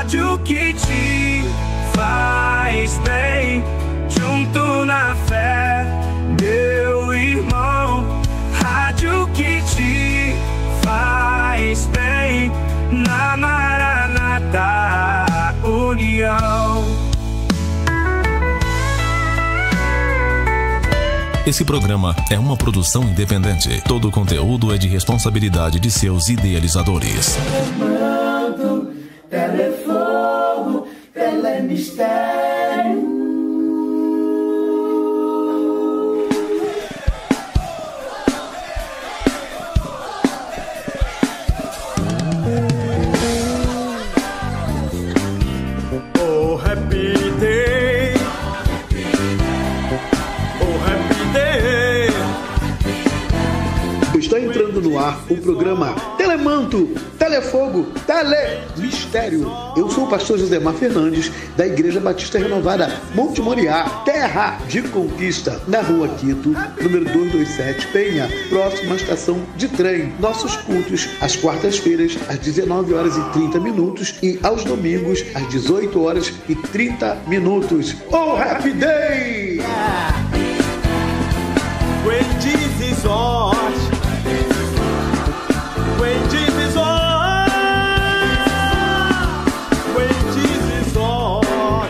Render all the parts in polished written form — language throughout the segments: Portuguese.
rádio que te faz bem, junto na fé, meu irmão. Rádio que te faz bem, na Maranata União. Esse programa é uma produção independente. Todo o conteúdo é de responsabilidade de seus idealizadores. Telemando, telefogo, telemistério. Oh, happy day. Oh, happy day. Está entrando no ar o programa Telemanto, Telefogo, Telemistério. Eu sou o pastor Josemar Fernandes, da Igreja Batista Renovada Monte Moriá, Terra de Conquista, na Rua Quito, número 227, Penha, próxima à estação de trem. Nossos cultos às quartas-feiras, às 19h30 e aos domingos, às 18h30. Oh, happy day! When Jesus on. When Jesus on, when Jesus on,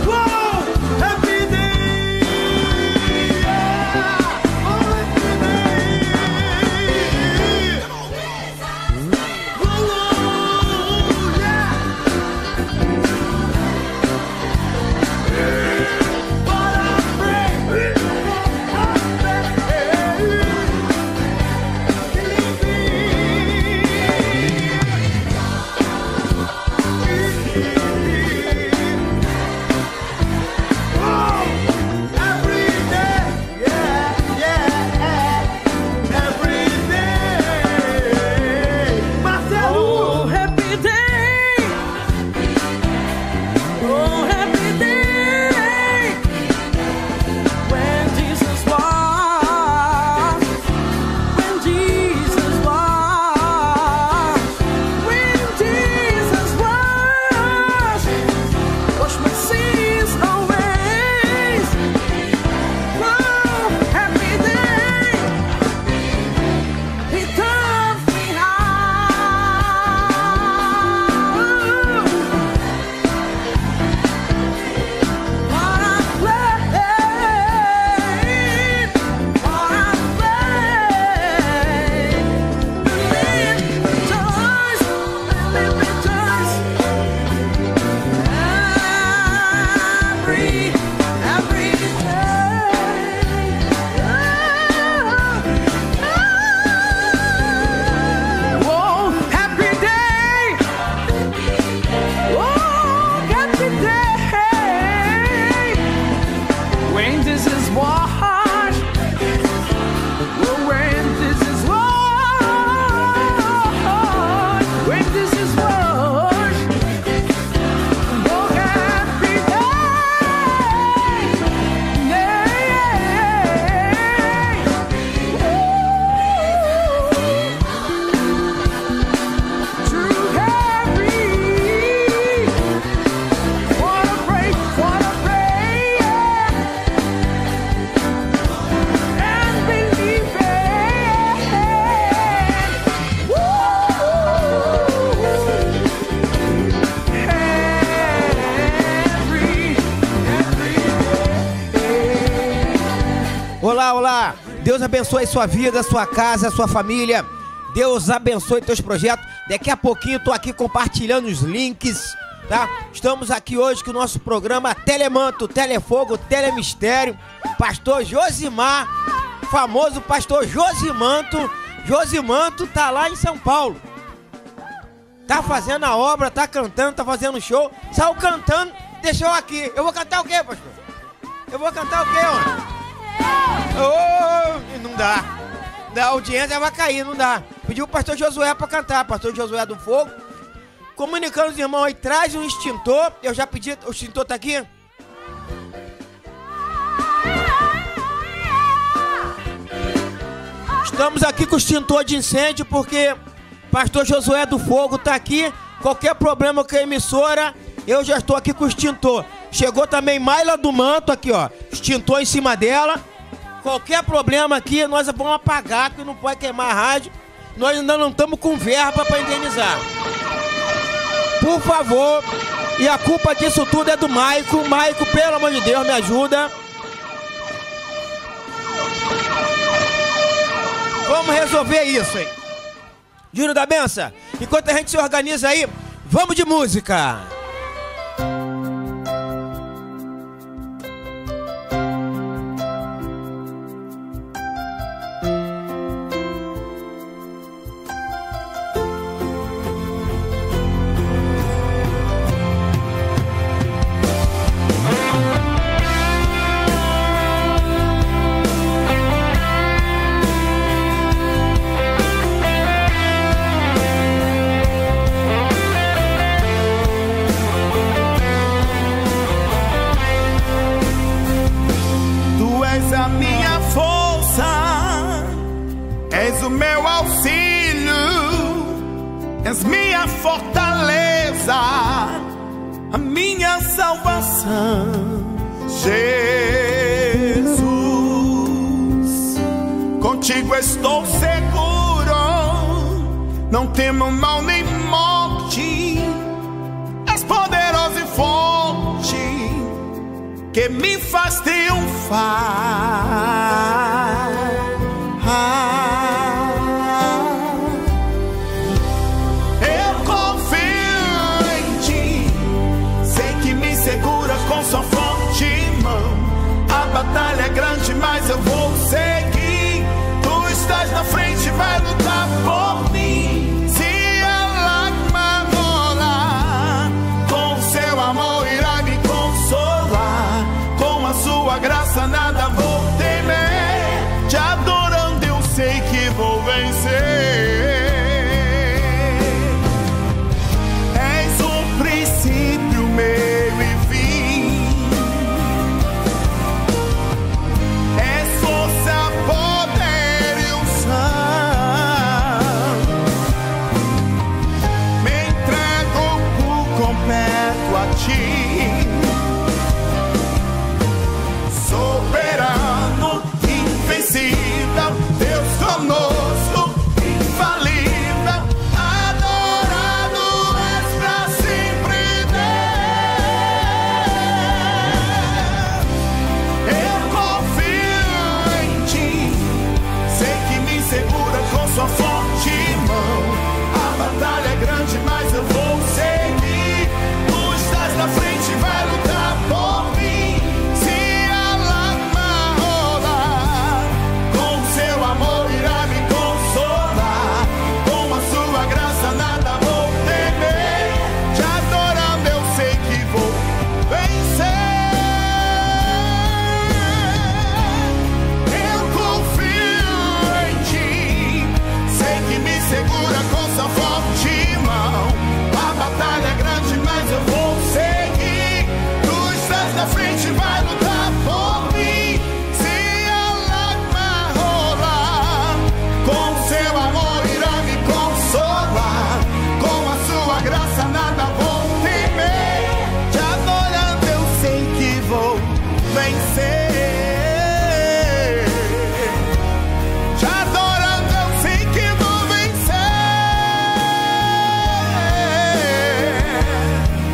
whoa, happy day, yeah. Oh, happy day, whoa, yeah. But I pray, Olá, Deus abençoe sua vida, sua casa, sua família. Deus abençoe teus projetos. Daqui a pouquinho eu tô aqui compartilhando os links, tá? Estamos aqui hoje com o nosso programa Telemanto, Telefogo, Telemistério. Pastor Josimar, famoso pastor Josimanto. Josimanto tá lá em São Paulo. Tá fazendo a obra, tá cantando, tá fazendo show. Saiu cantando, deixou aqui. Eu vou cantar o quê, pastor? Eu vou cantar o quê, ó? Oh, não dá. A audiência vai cair, não dá. Pediu o pastor Josué pra cantar, pastor Josué do Fogo. Comunicando os irmãos aí, traz um extintor. Eu já pedi, o extintor tá aqui? Estamos aqui com o extintor de incêndio porque pastor Josué do Fogo tá aqui Qualquer problema com a emissora, eu já estou aqui com o extintor. Chegou também Maila do Manto aqui, ó. Extintor em cima dela. Qualquer problema aqui, nós vamos apagar, porque não pode queimar a rádio. Nós ainda não estamos com verba para indenizar. Por favor. E a culpa disso tudo é do Maico. Maico, pelo amor de Deus, me ajuda. Vamos resolver isso, hein? Júnior da Benção, enquanto a gente se organiza aí, vamos de música. És minha fortaleza, a minha salvação, Jesus. Contigo estou seguro, não temo mal nem morte. És poderoso e forte, que me faz triunfar. Com sua forte mão, a batalha é grande, mas eu vou seguir. Tu estás na frente, vai lutar por mim. Se a lágrima rolar, com o seu amor irá me consolar. Com a sua graça nada vou temer. Te adorando eu sei que vou vencer. És o princípio meu. Soberano, invencível, Deus conosco, infalível, adorado és pra sempre, Deus. Eu confio em ti, sei que me segura com sua forte mão. A batalha é grande, mas eu vou seguir. Tu estás na frente, vai lutar por mim. Se a lágrima rolar, com o seu amor irá me consolar. Com a sua graça nada vou temer. Te adorando eu sei que vou vencer. Eu confio em ti, sei que me segura com sua forte mão. A batalha é grande, mas eu vou seguir. Tu estás na frente, vai lutar por mim. Se a lágrima rolar, com o seu amor irá me consolar. Com a sua graça nada vou temer. Te adorando eu sei que vou vencer. Te adorando eu sei que vou vencer.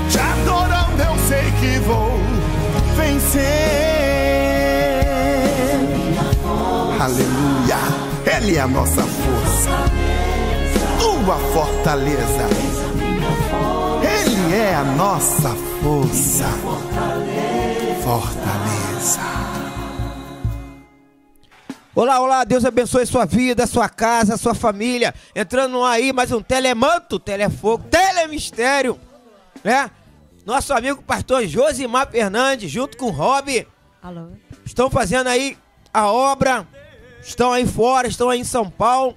Te adorando eu sei que vou vencer. Aleluia, Ele é a nossa força, tua fortaleza. Ele é a nossa força, fortaleza. Olá, olá, Deus abençoe sua vida, sua casa, sua família. Entrando aí mais um Telemanto, Telefogo, Telemistério, né? Nosso amigo pastor Josimar Fernandes, junto com o Rob, Alô? estão fazendo aí a obra, estão aí fora, estão aí em São Paulo.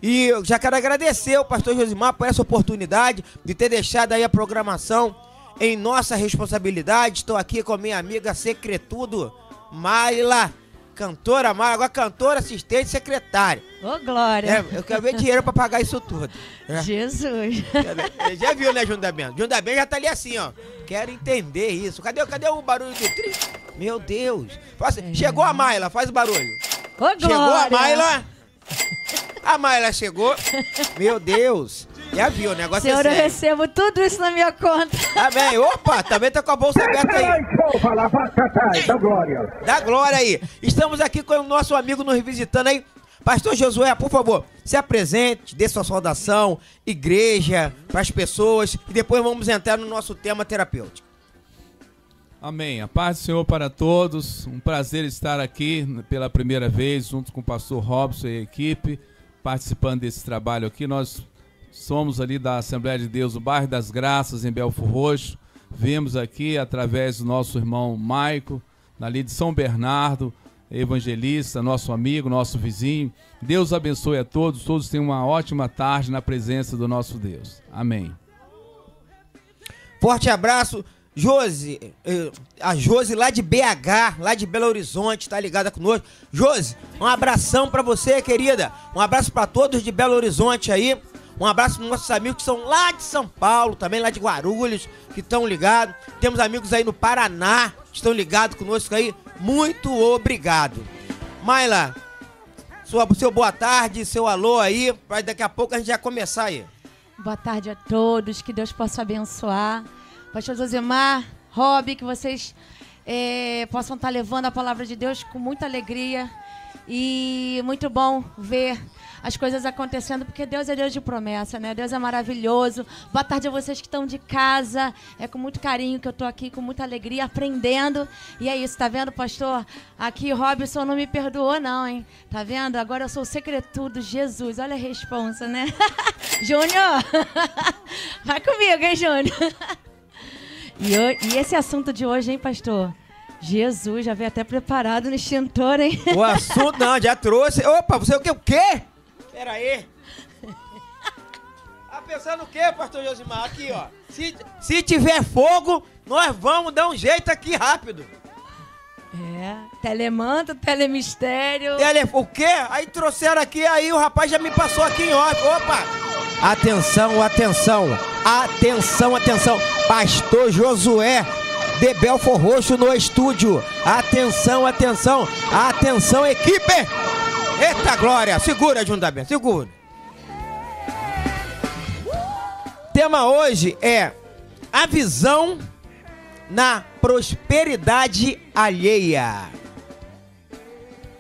E eu já quero agradecer ao pastor Josimar por essa oportunidade de ter deixado aí a programação em nossa responsabilidade. Estou aqui com a minha amiga secretudo, Maila, Cantora Maila, agora cantora, assistente, secretária. Ô, glória. Eu quero ver dinheiro pra pagar isso tudo. Jesus. Já viu, né, Júnior da Bento? Júnior da Bento já tá ali assim, ó. Quero entender isso. Cadê o barulho do tri? Meu Deus. Chegou a Maila, faz o barulho. Ô, glória. Chegou a Maila. A Maila chegou. Meu Deus. Já viu, o negócio Senhor, é eu sério. recebo tudo isso na minha conta. Tá bem. Opa, também tá com a bolsa aberta aí. Da glória. Dá glória aí. Estamos aqui com o nosso amigo nos visitando aí. Pastor Josué, por favor, se apresente, dê sua saudação, igreja, para as pessoas, e depois vamos entrar no nosso tema terapêutico. Amém. A paz do Senhor para todos. Um prazer estar aqui pela primeira vez, junto com o pastor Robson e a equipe, participando desse trabalho aqui. Nós somos ali da Assembleia de Deus, do bairro das Graças, em Belfor Roxo. Viemos aqui através do nosso irmão Maico, ali de São Bernardo, evangelista, nosso amigo, nosso vizinho. Deus abençoe a todos. Todos tenham uma ótima tarde na presença do nosso Deus. Amém. Forte abraço. Josi, a Josi lá de BH, lá de Belo Horizonte, tá ligada conosco. Josi, um abração pra você, querida. Um abraço pra todos de Belo Horizonte aí. Um abraço para nossos amigos que são lá de São Paulo, também lá de Guarulhos, que estão ligados. Temos amigos aí no Paraná, que estão ligados conosco aí. Muito obrigado. Maila, seu boa tarde, seu alô aí, para daqui a pouco a gente já começar aí. Boa tarde a todos, que Deus possa abençoar. Pastor Josemar, Rob, que vocês possam estar levando a palavra de Deus com muita alegria. E muito bom ver as coisas acontecendo, porque Deus é Deus de promessa, né? Deus é maravilhoso. Boa tarde a vocês que estão de casa. É com muito carinho que eu tô aqui, com muita alegria, aprendendo. E é isso, tá vendo, pastor? Aqui, Robson não me perdoou, não, hein? Tá vendo? Agora eu sou o secretudo, Jesus. Olha a responsa, né? Júnior! Vai comigo, hein, Júnior? E esse assunto de hoje, hein, pastor? Jesus, já veio até preparado no extintor, hein? O assunto, não, já trouxe. Opa, você o quê? O quê? Pera aí. Tá pensando o quê, pastor Josimar? Aqui, ó. Se tiver fogo, nós vamos dar um jeito aqui rápido. Telemanto, telemistério. O quê? Aí trouxeram aqui, aí o rapaz já me passou aqui em off. Opa! Atenção, atenção. Atenção, atenção. Pastor Josué de Belfor Roxo no estúdio. Atenção, atenção. Atenção, equipe. Eita glória. Segura, Jundabento, segura. Tema hoje é a visão na prosperidade alheia.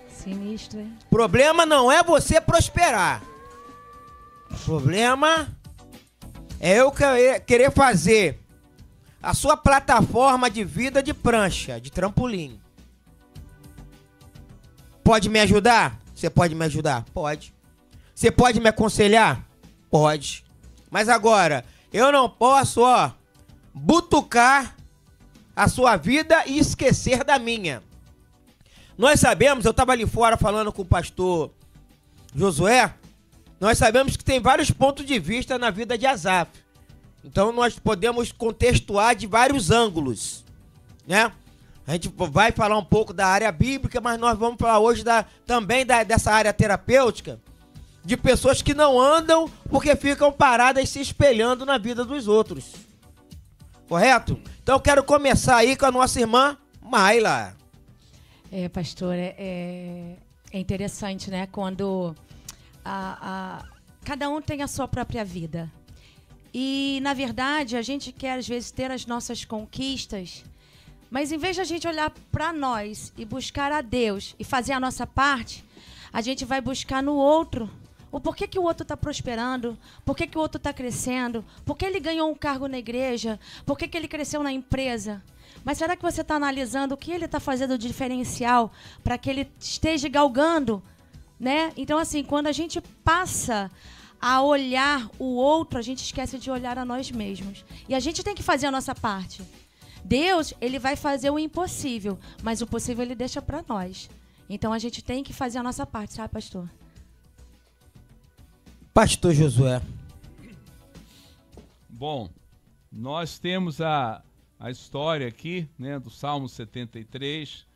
Sinistro, hein? Problema não é você prosperar. Problema é eu querer fazer a sua plataforma de vida de prancha, de trampolim. Pode me ajudar? Você pode me ajudar? Pode. Você pode me aconselhar? Pode. Mas agora, eu não posso, butucar a sua vida e esquecer da minha. Nós sabemos, eu estava ali fora falando com o pastor Josué, nós sabemos que tem vários pontos de vista na vida de Asaf. Então nós podemos contextuar de vários ângulos, né? A gente vai falar um pouco da área bíblica, mas nós vamos falar hoje também dessa área terapêutica, de pessoas que não andam porque ficam paradas se espelhando na vida dos outros. Correto? Então eu quero começar aí com a nossa irmã Maila. Pastor, é interessante, né? Quando cada um tem a sua própria vida. E, na verdade, a gente quer, às vezes, ter as nossas conquistas, mas em vez de a gente olhar para nós e buscar a Deus e fazer a nossa parte, a gente vai buscar no outro o porquê que o outro está prosperando, porquê que o outro está crescendo, porquê ele ganhou um cargo na igreja, porquê que ele cresceu na empresa. Mas será que você está analisando o que ele está fazendo de diferencial para que ele esteja galgando, né? Então, assim, quando a gente passa a olhar o outro, a gente esquece de olhar a nós mesmos. E a gente tem que fazer a nossa parte. Deus, ele vai fazer o impossível, mas o possível ele deixa para nós. Então a gente tem que fazer a nossa parte, sabe, pastor? Pastor Josué. Bom, nós temos a história aqui, né, do Salmo 73,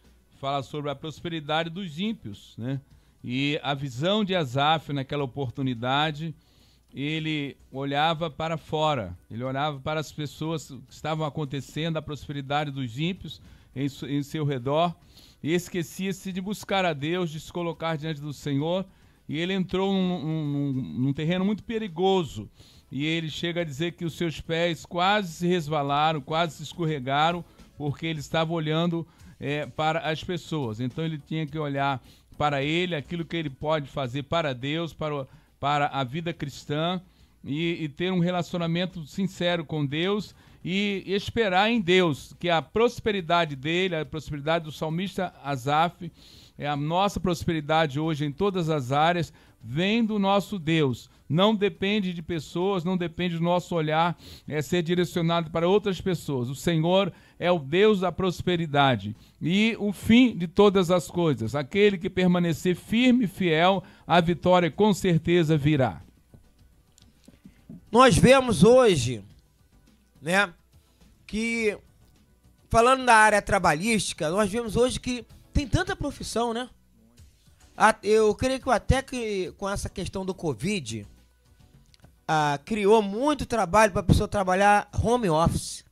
fala sobre a prosperidade dos ímpios, né? E a visão de Asaf naquela oportunidade, ele olhava para fora, ele olhava para as pessoas que estavam acontecendo, a prosperidade dos ímpios em seu redor, e esquecia-se de buscar a Deus, de se colocar diante do Senhor, e ele entrou num terreno muito perigoso, e ele chega a dizer que os seus pés quase se resvalaram, quase se escorregaram, porque ele estava olhando para as pessoas. Então ele tinha que olhar para ele, aquilo que ele pode fazer para Deus, para a vida cristã, e ter um relacionamento sincero com Deus, e esperar em Deus, que a prosperidade dele, a prosperidade do salmista Asaf, a nossa prosperidade hoje em todas as áreas, vem do nosso Deus. Não depende de pessoas, não depende do nosso olhar ser direcionado para outras pessoas. O Senhor é o Deus da prosperidade e o fim de todas as coisas. Aquele que permanecer firme e fiel, a vitória com certeza virá. Nós vemos hoje, né, que, falando da área trabalhística, nós vemos hoje que tem tanta profissão, né? Eu creio que até que com essa questão do Covid, criou muito trabalho para a pessoa trabalhar home office.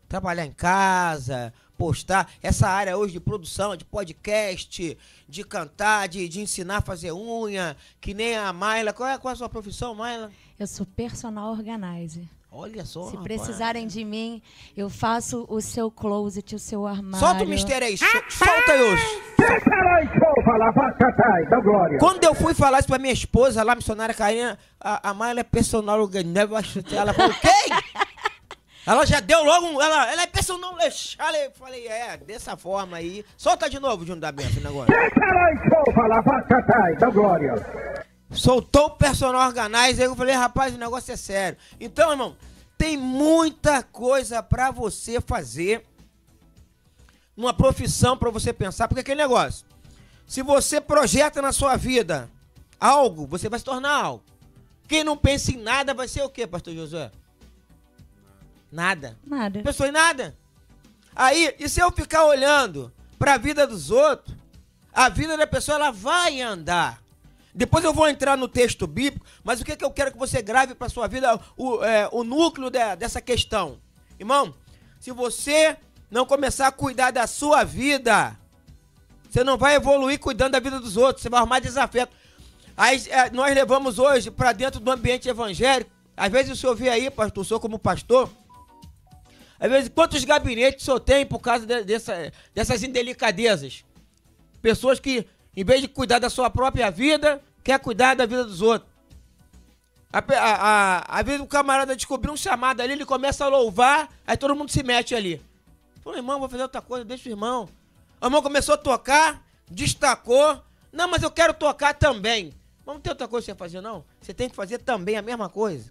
Trabalhar em casa, postar. Essa área hoje de produção, de podcast, de cantar, de ensinar a fazer unha, que nem a Mayla. Qual é a sua profissão, Mayla? Eu sou personal organizer. Olha só, Se rapaz. precisarem de mim, eu faço o seu closet, o seu armário. Solta o mistério aí, solta aí hoje. Quando eu fui falar isso pra minha esposa lá, missionária Karina, a Mayla é personal organizer. Ela falou, quem? Ela já deu logo ela é personal. Eu falei, dessa forma aí. Solta de novo, Júnior da Benção, o negócio. Soltou o personal organizer, eu falei, rapaz, o negócio é sério. Então, irmão, tem muita coisa pra você fazer, uma profissão pra você pensar, porque aquele negócio, se você projeta na sua vida algo, você vai se tornar algo. Quem não pensa em nada vai ser o quê, pastor Josué? Nada. Nada. Pensou em nada. Aí, e se eu ficar olhando pra vida dos outros, a vida da pessoa, ela vai andar. Depois eu vou entrar no texto bíblico, mas o que eu quero que você grave para a sua vida, o núcleo dessa questão. Irmão, se você não começar a cuidar da sua vida, você não vai evoluir cuidando da vida dos outros, você vai arrumar desafeto. Aí nós levamos hoje para dentro do ambiente evangélico, às vezes o senhor vê aí, pastor, o senhor como pastor, às vezes quantos gabinetes o senhor tem por causa dessas indelicadezas? Pessoas que, em vez de cuidar da sua própria vida, quer cuidar da vida dos outros. Às vezes o camarada descobriu um chamado ali, ele começa a louvar, aí todo mundo se mete ali. Falou, irmão, vou fazer outra coisa, deixa o irmão. O irmão começou a tocar, destacou. Não, mas eu quero tocar também. Mas não tem outra coisa pra você fazer, não? Você tem que fazer também a mesma coisa.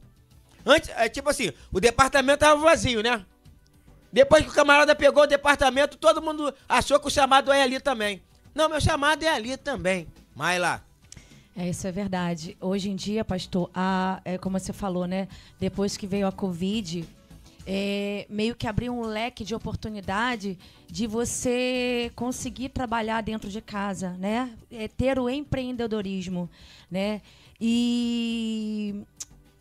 Antes, tipo assim, o departamento tava vazio, né? Depois que o camarada pegou o departamento, todo mundo achou que o chamado é ali também. Não, meu chamado é ali também. Vai lá. Isso é verdade. Hoje em dia, pastor, como você falou, né? Depois que veio a Covid, meio que abriu um leque de oportunidade de você conseguir trabalhar dentro de casa, né? Ter o empreendedorismo, né?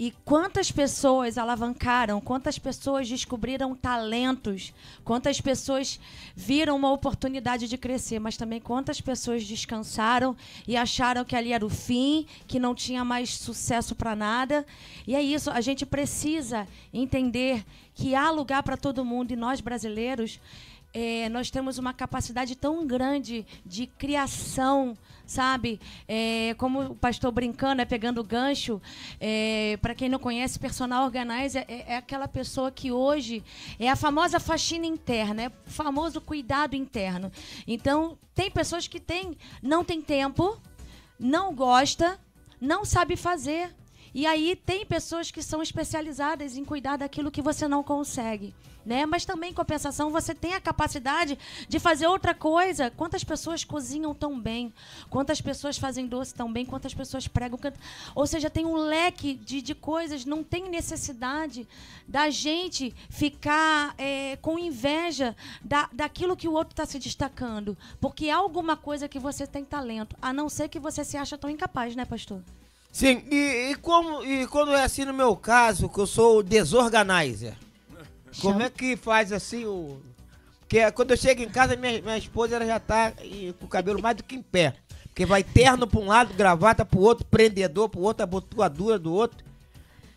E quantas pessoas alavancaram, quantas pessoas descobriram talentos, quantas pessoas viram uma oportunidade de crescer, mas também quantas pessoas descansaram e acharam que ali era o fim, que não tinha mais sucesso para nada. E é isso, a gente precisa entender que há lugar para todo mundo e nós brasileiros, nós temos uma capacidade tão grande de criação, sabe? Como o pastor brincando, pegando o gancho, para quem não conhece, personal organizer é aquela pessoa que hoje é a famosa faxina interna, é o famoso cuidado interno. Então, tem pessoas que não tem tempo, não gosta, não sabe fazer. E aí tem pessoas que são especializadas em cuidar daquilo que você não consegue, né? Mas também, em compensação, você tem a capacidade de fazer outra coisa. Quantas pessoas cozinham tão bem? Quantas pessoas fazem doce tão bem? Quantas pessoas pregam? Ou seja, tem um leque de coisas. Não tem necessidade da gente ficar com inveja daquilo que o outro está se destacando. Porque há alguma coisa que você tem talento, a não ser que você se acha tão incapaz, né, pastor? Sim, e quando é assim no meu caso, que eu sou o desorganizer, como é que faz assim o... Porque quando eu chego em casa, minha esposa ela já tá com o cabelo mais do que em pé. Porque vai terno pra um lado, gravata pro outro, prendedor pro outro, abotoadura do outro.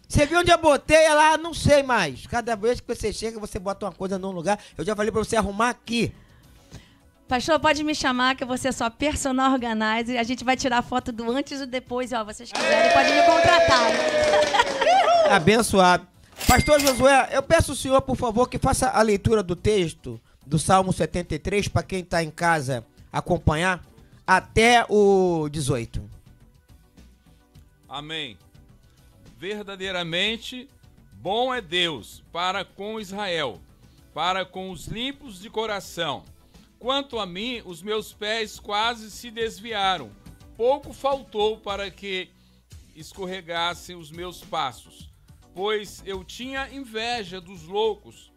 Você viu onde eu botei? Ela, não sei mais. Cada vez que você chega, você bota uma coisa num lugar. Eu já falei pra você arrumar aqui. Pastor, pode me chamar que eu vou ser sua personal organizer. A gente vai tirar foto do antes e depois, ó. Vocês quiserem, pode me contratar. Abençoado. Pastor Josué, eu peço ao senhor, por favor, que faça a leitura do texto do Salmo 73, para quem está em casa acompanhar, até o 18. Amém. Verdadeiramente, bom é Deus para com Israel, para com os limpos de coração. Quanto a mim, os meus pés quase se desviaram. Pouco faltou para que escorregassem os meus passos, pois eu tinha inveja dos loucos,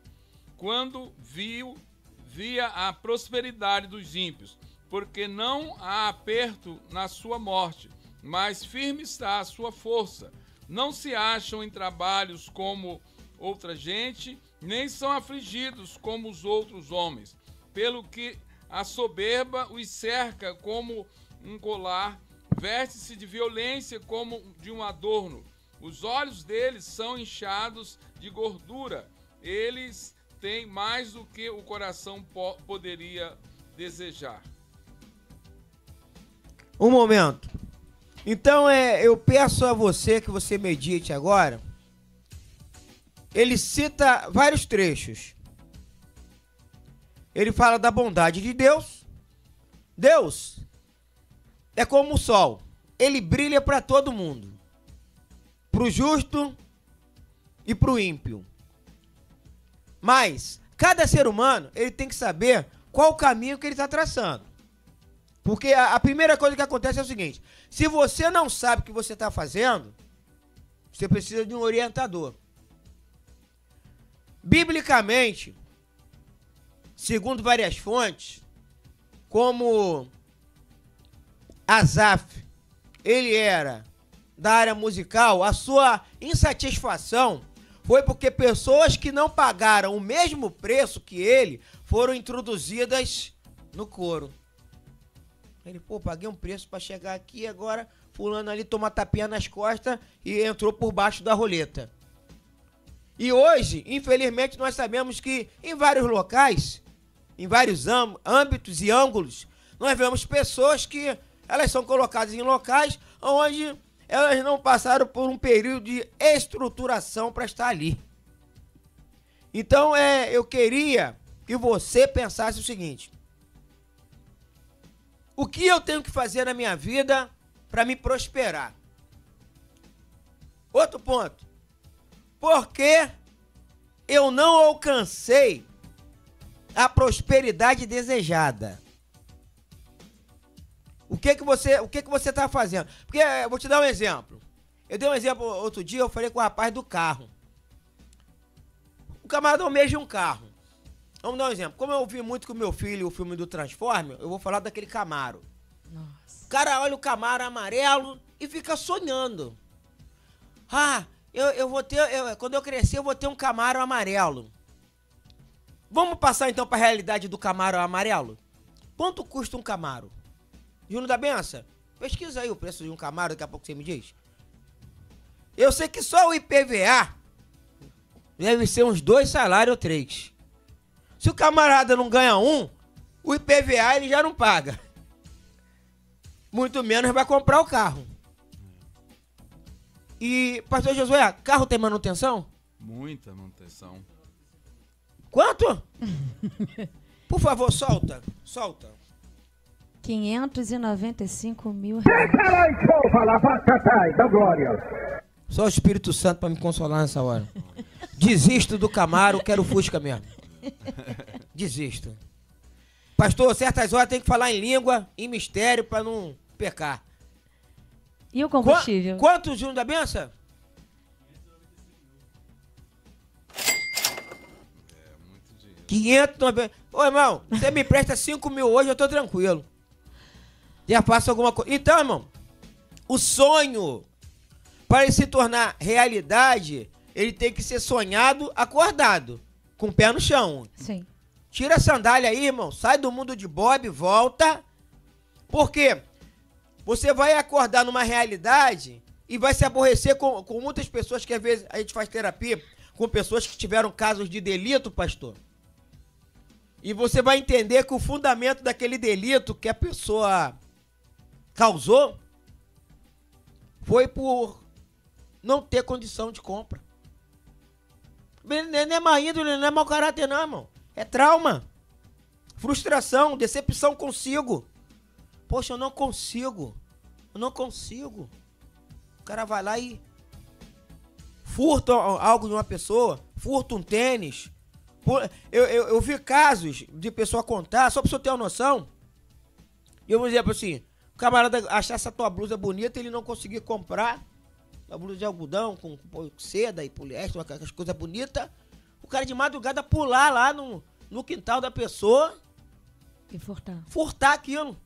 quando via a prosperidade dos ímpios, porque não há aperto na sua morte, mas firme está a sua força. Não se acham em trabalhos como outra gente, nem são afligidos como os outros homens. Pelo que a soberba os cerca como um colar, veste-se de violência como de um adorno. Os olhos deles são inchados de gordura. Eles têm mais do que o coração poderia desejar. Um momento. Então eu peço a você que você medite agora. Ele cita vários trechos. Ele fala da bondade de Deus. Deus é como o sol. Ele brilha para todo mundo. Para o justo e para o ímpio. Mas cada ser humano, ele tem que saber qual o caminho que ele está traçando. Porque a primeira coisa que acontece é o seguinte: se você não sabe o que você está fazendo, você precisa de um orientador. Biblicamente, segundo várias fontes, como Asaf, ele era da área musical, a sua insatisfação foi porque pessoas que não pagaram o mesmo preço que ele foram introduzidas no coro. Ele, paguei um preço para chegar aqui, agora fulano ali toma tapinha nas costas e entrou por baixo da roleta. E hoje, infelizmente, nós sabemos que em vários locais, em vários âmbitos e ângulos, nós vemos pessoas que elas são colocadas em locais onde elas não passaram por um período de estruturação para estar ali. Então, eu queria que você pensasse o seguinte: o que eu tenho que fazer na minha vida para me prosperar? Outro ponto. Por que eu não alcancei a prosperidade desejada? O que você está fazendo? Porque eu vou te dar um exemplo. Eu dei um exemplo outro dia, eu falei com o rapaz do carro. O camarada almeja um carro. Vamos dar um exemplo. Como eu vi muito com o meu filho o filme do Transformer, eu vou falar daquele Camaro. Nossa. O cara olha o Camaro amarelo e fica sonhando. Eu vou ter, quando eu crescer, eu vou ter um Camaro amarelo. Vamos passar então para a realidade do Camaro amarelo? Quanto custa um Camaro? Júnior da Benção, pesquisa aí o preço de um Camaro, daqui a pouco você me diz. Eu sei que só o IPVA deve ser uns 2 salários ou 3. Se o camarada não ganha o IPVA ele já não paga. Muito menos vai comprar o carro. E, pastor Josué, carro tem manutenção? Muita manutenção. Quanto? Por favor, solta. 595 mil. Só o Espírito Santo para me consolar nessa hora. Desisto do Camaro, quero Fusca mesmo. Desisto. Pastor, certas horas tem que falar em língua, em mistério, para não pecar. E o combustível? Quanto, Júnior da Benção? 590. Ô, irmão, você me empresta 5 mil hoje, eu tô tranquilo. Já faço alguma coisa. Então, irmão, o sonho, para ele se tornar realidade, ele tem que ser sonhado, acordado, com o pé no chão. Sim. Tira a sandália aí, irmão, sai do mundo de Bob, volta. Porque você vai acordar numa realidade e vai se aborrecer com muitas pessoas que às vezes a gente faz terapia com pessoas que tiveram casos de delito, pastor. E você vai entender que o fundamento daquele delito que a pessoa causou foi por não ter condição de compra. Não é má índole, não é mau caráter não, irmão. É trauma, frustração, decepção consigo. Poxa, eu não consigo. O cara vai lá e furta algo de uma pessoa, furta um tênis. Eu vi casos de pessoa contar, só pra você ter uma noção. Eu vou dizer assim, o camarada achar essa tua blusa bonita e ele não conseguir comprar. Uma blusa de algodão com seda e poliéster, aquelas coisas bonitas. O cara de madrugada pular lá no quintal da pessoa e furtar aquilo.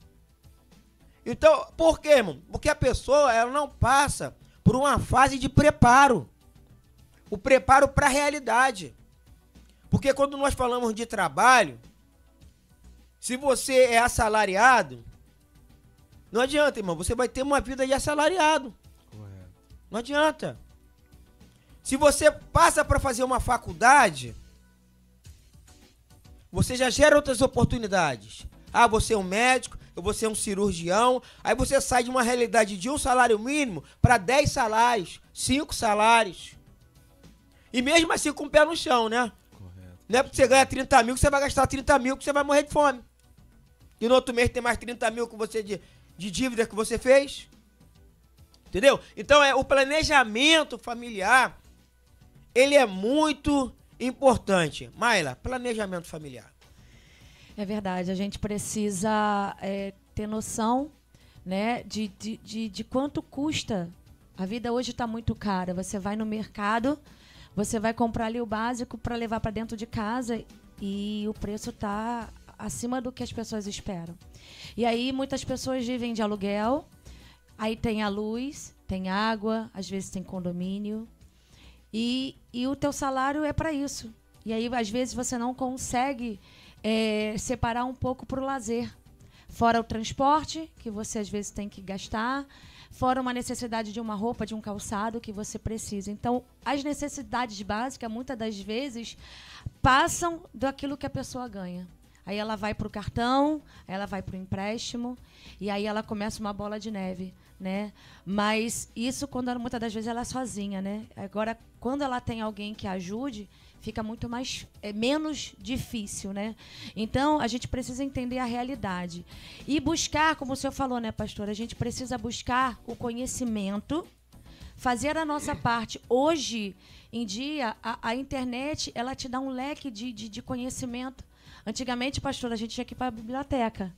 Então, por quê, irmão? Porque a pessoa, ela não passa por uma fase de preparo. O preparo para a realidade. Porque quando nós falamos de trabalho, se você é assalariado, não adianta, irmão, você vai ter uma vida de assalariado. Correto. Não adianta. Se você passa para fazer uma faculdade, você já gera outras oportunidades. Ah, você é um médico, eu vou ser um cirurgião. Aí você sai de uma realidade de um salário mínimo para 10 salários, 5 salários. E mesmo assim com o pé no chão, né? Correto. Não é porque você ganha 30 mil que você vai gastar 30 mil que você vai morrer de fome. E no outro mês tem mais 30 mil que você de dívida que você fez. Entendeu? Então o planejamento familiar, ele é muito importante. Maila, planejamento familiar. É verdade, a gente precisa ter noção, né, de quanto custa. A vida hoje está muito cara. Você vai no mercado, você vai comprar ali o básico para levar para dentro de casa e o preço está acima do que as pessoas esperam. E aí muitas pessoas vivem de aluguel, aí tem a luz, tem água, às vezes tem condomínio e o teu salário é para isso. E aí às vezes você não consegue separar um pouco para o lazer. Fora o transporte, que você às vezes tem que gastar, fora uma necessidade de uma roupa, de um calçado que você precisa. Então, as necessidades básicas, muitas das vezes, passam daquilo que a pessoa ganha. Aí ela vai para o cartão, ela vai para o empréstimo, e aí ela começa uma bola de neve, né? Mas isso, muitas das vezes, ela é sozinha, né? Agora, quando ela tem alguém que ajude, fica muito menos difícil, né? Então, a gente precisa entender a realidade. E buscar, como o senhor falou, né, pastor? A gente precisa buscar o conhecimento, fazer a nossa parte. Hoje em dia, a internet, ela te dá um leque de conhecimento. Antigamente, pastor, a gente tinha que ir para a biblioteca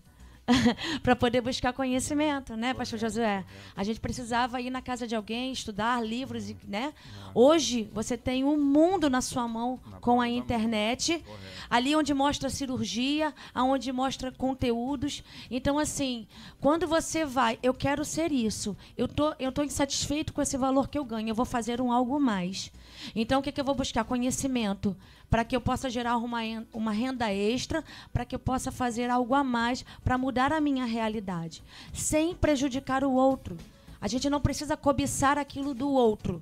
para poder buscar conhecimento, né, pastor Josué? A gente precisava ir na casa de alguém, estudar livros, né? Hoje, você tem um mundo na sua mão com a internet, ali onde mostra cirurgia, aonde mostra conteúdos. Então, assim, quando você vai, eu quero ser isso, eu tô insatisfeito com esse valor que eu ganho, eu vou fazer algo mais. Então, o que eu vou buscar? Conhecimento, para que eu possa gerar uma renda extra, para que eu possa fazer algo a mais, para mudar a minha realidade, sem prejudicar o outro. A gente não precisa cobiçar aquilo do outro,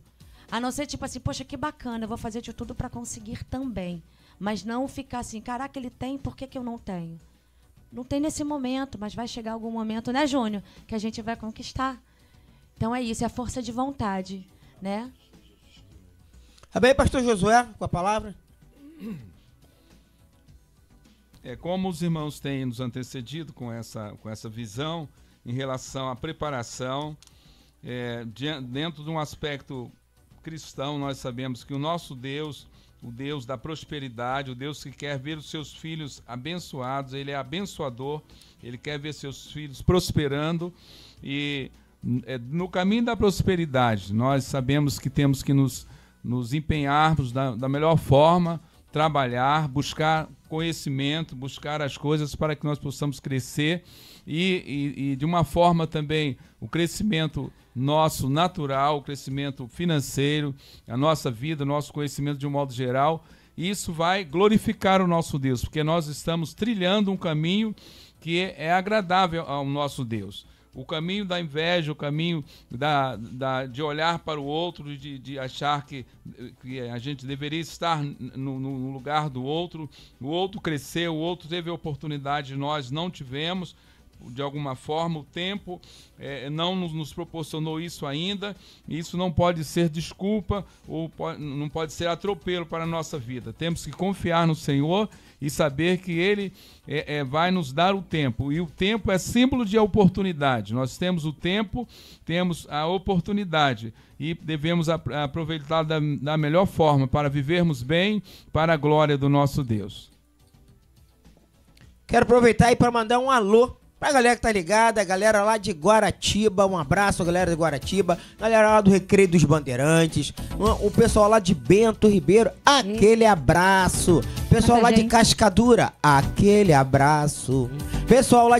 a não ser tipo assim, poxa, que bacana, eu vou fazer de tudo para conseguir também. Mas não ficar assim, caraca, ele tem, por que eu não tenho? Não tem nesse momento, mas vai chegar algum momento, né, Júnior, que a gente vai conquistar. Então é isso, é a força de vontade, né? Tá bem, pastor Josué, com a palavra? Como os irmãos têm nos antecedido com essa visão em relação à preparação, dentro de um aspecto cristão, nós sabemos que o nosso Deus, o Deus da prosperidade, o Deus que quer ver os seus filhos abençoados, ele é abençoador, ele quer ver seus filhos prosperando. E no caminho da prosperidade, nós sabemos que temos que nos empenharmos da melhor forma, trabalhar, buscar conhecimento, buscar as coisas para que nós possamos crescer e de uma forma também o crescimento nosso natural, o crescimento financeiro, a nossa vida, o nosso conhecimento de um modo geral, isso vai glorificar o nosso Deus, porque nós estamos trilhando um caminho que é agradável ao nosso Deus. O caminho da inveja, o caminho de olhar para o outro, de achar que a gente deveria estar no lugar do outro, o outro cresceu, o outro teve a oportunidade, nós não tivemos. De alguma forma, o tempo não nos proporcionou isso ainda, e isso não pode ser desculpa, ou não pode ser atropelo para a nossa vida. Temos que confiar no Senhor e saber que Ele vai nos dar o tempo, e o tempo é símbolo de oportunidade. Nós temos o tempo, temos a oportunidade, e devemos aproveitar da melhor forma para vivermos bem, para a glória do nosso Deus. Quero aproveitar aí para mandar um alô pra galera que tá ligada, a galera lá de Guaratiba, um abraço, galera de Guaratiba, galera lá do Recreio dos Bandeirantes, o pessoal lá de Bento Ribeiro, aquele abraço, pessoal lá de Cascadura, aquele abraço, pessoal lá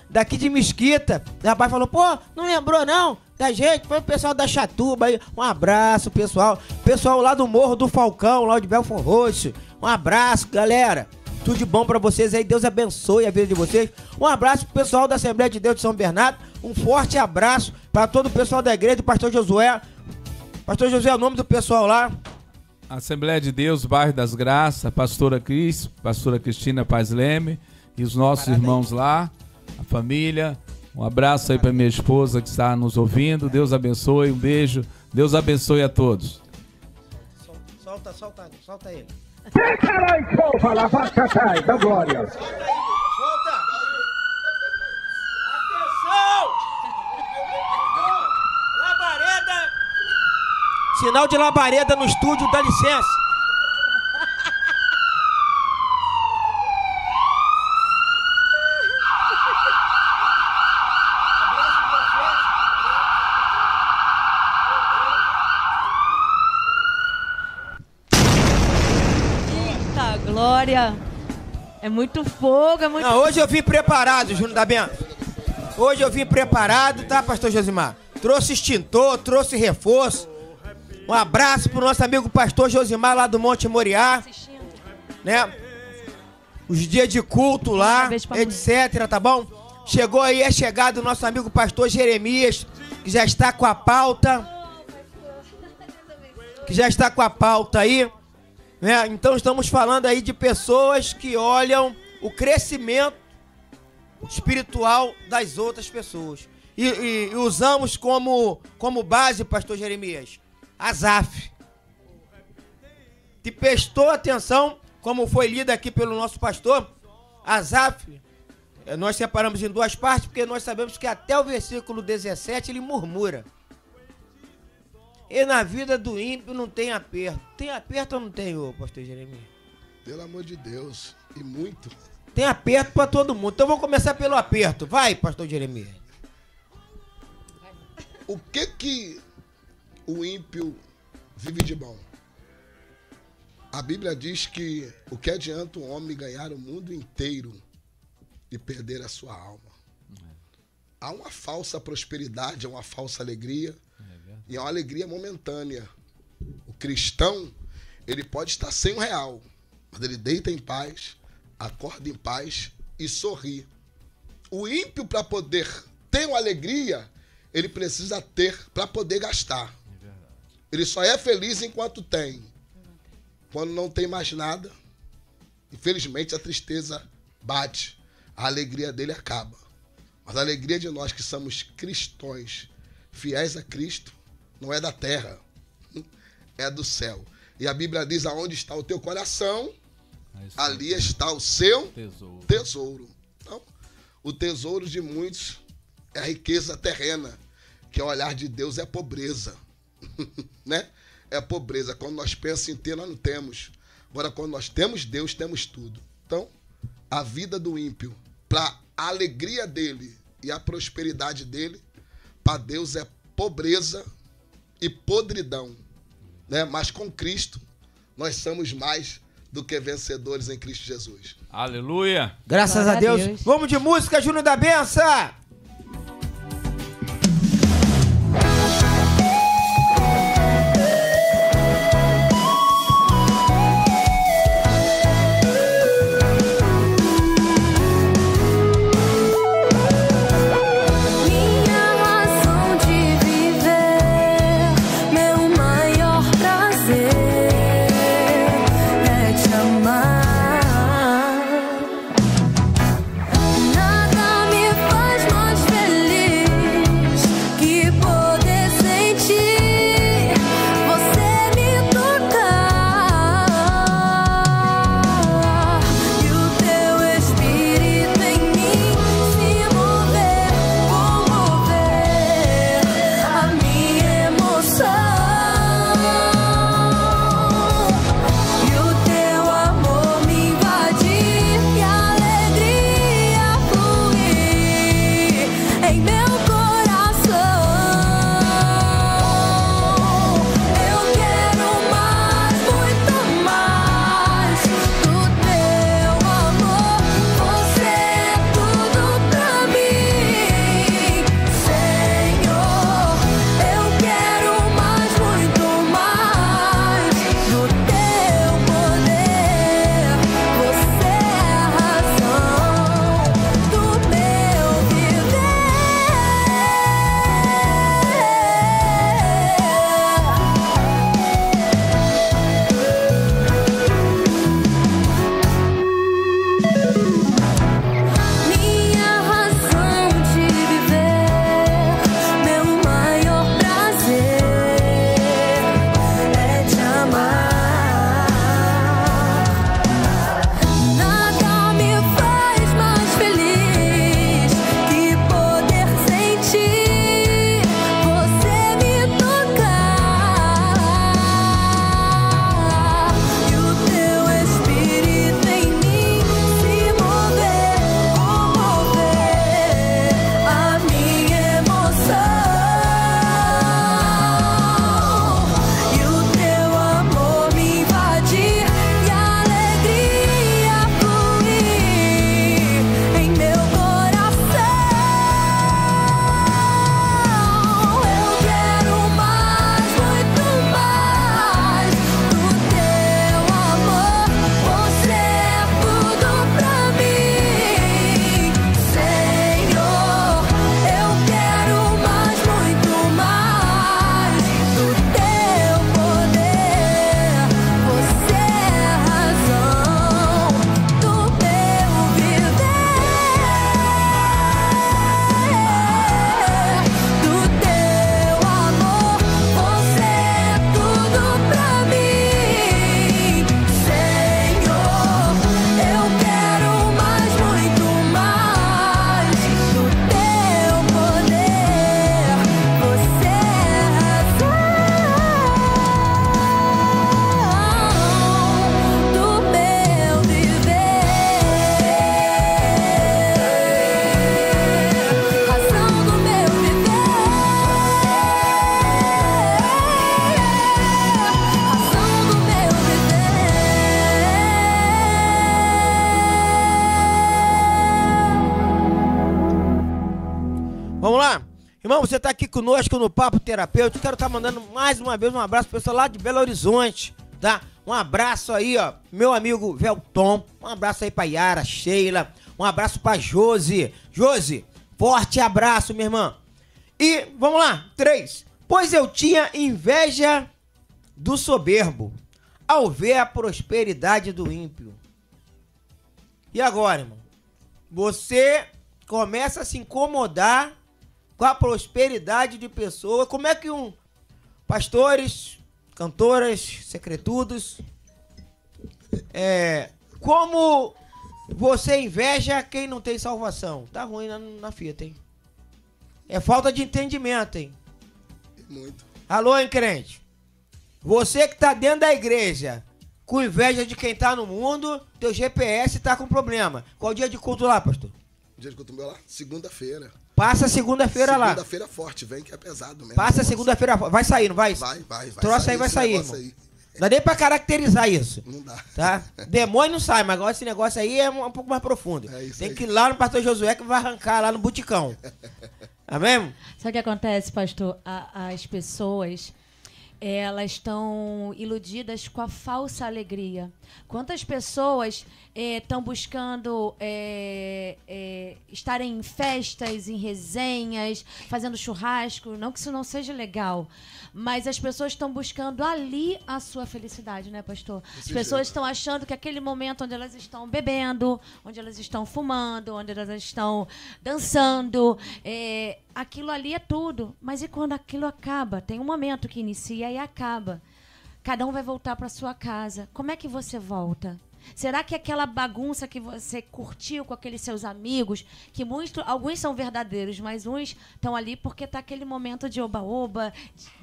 daqui de Mesquita, o rapaz falou, pô, não lembrou não da gente, foi o pessoal da Chatuba aí, um abraço, pessoal lá do Morro do Falcão, lá de Belfort Roxo, um abraço, galera. Tudo de bom pra vocês aí, Deus abençoe a vida de vocês. Um abraço pro pessoal da Assembleia de Deus de São Bernardo, um forte abraço para todo o pessoal da igreja do Pastor Josué. Pastor Josué é o nome do pessoal lá. Assembleia de Deus, Bairro das Graças, a pastora Cristina Paz Leme e os nossos irmãos lá, a família. Um abraço aí pra minha esposa que está nos ouvindo. Deus abençoe, um beijo. Deus abençoe a todos. Solta ele. Caralho, porra, lá vai catar, da glória. Solta! Atenção! Labareda! Sinal de labareda no estúdio, dá licença. Glória. É muito fogo, é muito... Não, hoje eu vim preparado, Júnior da Bento. Hoje eu vim preparado, tá, pastor Josimar? Trouxe extintor, trouxe reforço. Um abraço pro nosso amigo pastor Josimar lá do Monte Moriá. Né? Os dias de culto lá, etc, tá bom? Chegou aí, é chegado o nosso amigo pastor Jeremias, que já está com a pauta. Aí. Então estamos falando aí de pessoas que olham o crescimento espiritual das outras pessoas. E usamos como base, pastor Jeremias, Asaf. Te prestou atenção, como foi lido aqui pelo nosso pastor, Asaf, nós separamos em duas partes, porque nós sabemos que até o versículo 17 ele murmura. E na vida do ímpio não tem aperto. Tem aperto ou não tem, ô pastor Jeremias? Pelo amor de Deus, e muito. Tem aperto pra todo mundo. Então vamos começar pelo aperto. Vai, pastor Jeremias. O que o ímpio vive de bom? A Bíblia diz que o que adianta um homem ganhar o mundo inteiro e perder a sua alma? Há uma falsa prosperidade, há uma falsa alegria. E é uma alegria momentânea. O cristão, ele pode estar sem R$1, mas ele deita em paz, acorda em paz e sorri. O ímpio, para poder ter uma alegria, ele precisa ter para poder gastar. Ele só é feliz enquanto tem. Quando não tem mais nada, infelizmente a tristeza bate. A alegria dele acaba. Mas a alegria de nós que somos cristãos, fiéis a Cristo, não é da terra, é do céu. E a Bíblia diz, aonde está o teu coração, ali está o seu tesouro. Então, o tesouro de muitos é a riqueza terrena, que ao olhar de Deus é pobreza. né? É pobreza. Quando nós pensamos em ter, nós não temos. Agora, quando nós temos Deus, temos tudo. Então, a vida do ímpio, para a alegria dele e a prosperidade dele, para Deus é pobreza e podridão, né? Mas com Cristo, nós somos mais do que vencedores em Cristo Jesus. Aleluia! Graças a Deus. Vamos de música, Júnior da Benção! Irmão, você está aqui conosco no Papo Terapêutico. Quero estar mandando mais uma vez um abraço para o pessoal lá de Belo Horizonte, tá? Um abraço aí, ó, meu amigo Velton. Um abraço aí para Yara, Sheila. Um abraço para Josi. Josi, forte abraço, minha irmã. E, vamos lá, 3. Pois eu tinha inveja do soberbo ao ver a prosperidade do ímpio. E agora, irmão? Você começa a se incomodar com a prosperidade de pessoas. Como é que pastores, cantoras, secretudos, como você inveja quem não tem salvação? Tá ruim na fita, hein? É falta de entendimento, hein? Muito. Alô, hein, crente? Você que tá dentro da igreja, com inveja de quem tá no mundo, teu GPS tá com problema. Qual dia de culto lá, pastor? Dia de culto meu lá? Segunda-feira. Passa segunda-feira lá. Segunda-feira forte, vem que é pesado mesmo. Passa segunda-feira. Vai sair, não vai? Vai. Troça aí vai sair, irmão. Não dá nem pra caracterizar isso. Não dá. Tá? Demônio não sai, mas agora esse negócio aí é um pouco mais profundo. É isso Tem aí. que ir lá no pastor Josué que vai arrancar lá no buticão. Amém? Sabe o que acontece, pastor? As pessoas, elas estão iludidas com a falsa alegria. Quantas pessoas estão buscando estarem em festas, em resenhas, fazendo churrasco? Não que isso não seja legal, mas as pessoas estão buscando ali a sua felicidade, né, pastor? As pessoas estão achando que aquele momento onde elas estão bebendo, onde elas estão fumando, onde elas estão dançando, aquilo ali é tudo. Mas e quando aquilo acaba? Tem um momento que inicia e acaba. Cada um vai voltar para sua casa. Como é que você volta? Será que aquela bagunça que você curtiu com aqueles seus amigos, que alguns são verdadeiros, mas uns estão ali porque tá aquele momento de oba-oba,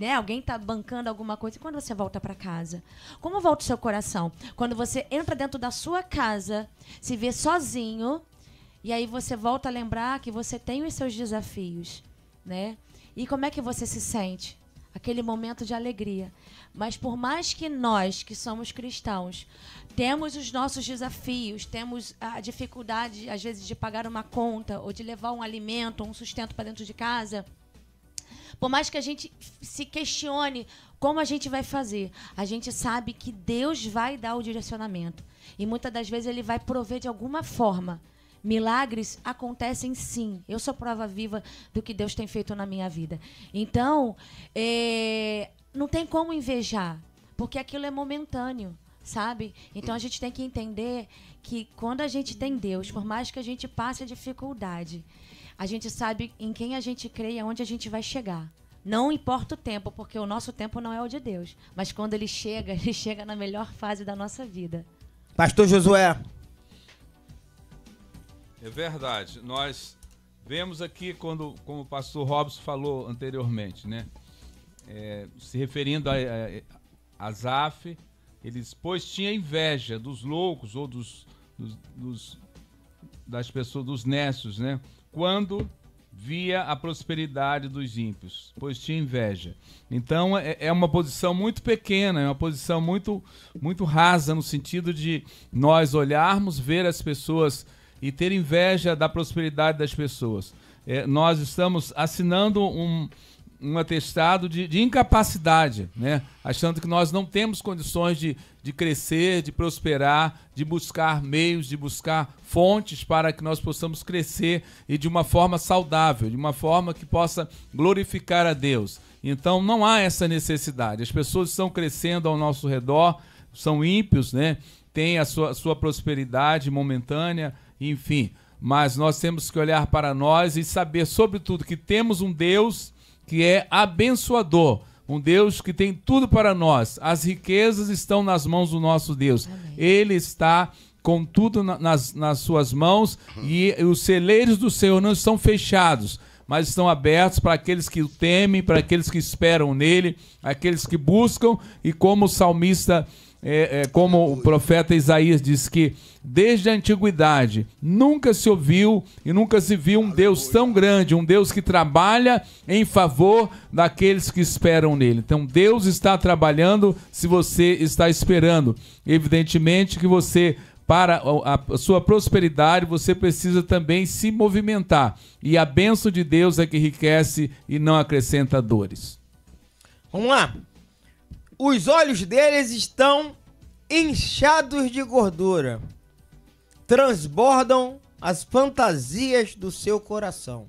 né? Alguém tá bancando alguma coisa. E quando você volta para casa? Como volta o seu coração? Quando você entra dentro da sua casa, se vê sozinho, e aí você volta a lembrar que você tem os seus desafios, né? E como é que você se sente? Aquele momento de alegria. Mas por mais que nós, que somos cristãos, temos os nossos desafios, temos a dificuldade, às vezes, de pagar uma conta ou de levar um alimento, um sustento para dentro de casa, por mais que a gente se questione como a gente vai fazer, a gente sabe que Deus vai dar o direcionamento. E muitas das vezes Ele vai prover de alguma forma. Milagres acontecem sim. Eu sou prova viva do que Deus tem feito na minha vida. Então, não tem como invejar, porque aquilo é momentâneo, sabe? Então, a gente tem que entender que quando a gente tem Deus, por mais que a gente passe a dificuldade, a gente sabe em quem a gente crê e aonde a gente vai chegar. Não importa o tempo, porque o nosso tempo não é o de Deus. Mas quando Ele chega na melhor fase da nossa vida. Pastor Josué. É verdade. Nós vemos aqui, como o pastor Robson falou anteriormente, né? Se referindo a Asaf, pois tinha inveja dos loucos ou das pessoas, dos nécios, né? Quando via a prosperidade dos ímpios, pois tinha inveja. Então é uma posição muito pequena, é uma posição muito, muito rasa, no sentido de nós olharmos, ver as pessoas e ter inveja da prosperidade das pessoas. Nós estamos assinando um atestado de incapacidade, né? Achando que nós não temos condições de crescer, de prosperar, de buscar meios, de buscar fontes para que nós possamos crescer e de uma forma saudável, de uma forma que possa glorificar a Deus. Então não há essa necessidade. As pessoas estão crescendo ao nosso redor, são ímpios, né? Têm a sua prosperidade momentânea, enfim, mas nós temos que olhar para nós e saber, sobretudo, que temos um Deus que é abençoador, um Deus que tem tudo para nós. As riquezas estão nas mãos do nosso Deus. Amém. Ele está com tudo nas suas mãos e os celeiros do Senhor não estão fechados, mas estão abertos para aqueles que o temem, para aqueles que esperam nele, aqueles que buscam, e como o salmista... como o profeta Isaías diz, que desde a antiguidade nunca se ouviu e nunca se viu um Deus tão grande, um Deus que trabalha em favor daqueles que esperam nele. Então Deus está trabalhando se você está esperando. Evidentemente que você, para a sua prosperidade, você precisa também se movimentar. E a bênção de Deus é que enriquece e não acrescenta dores. Vamos lá. Os olhos deles estão inchados de gordura, transbordam as fantasias do seu coração.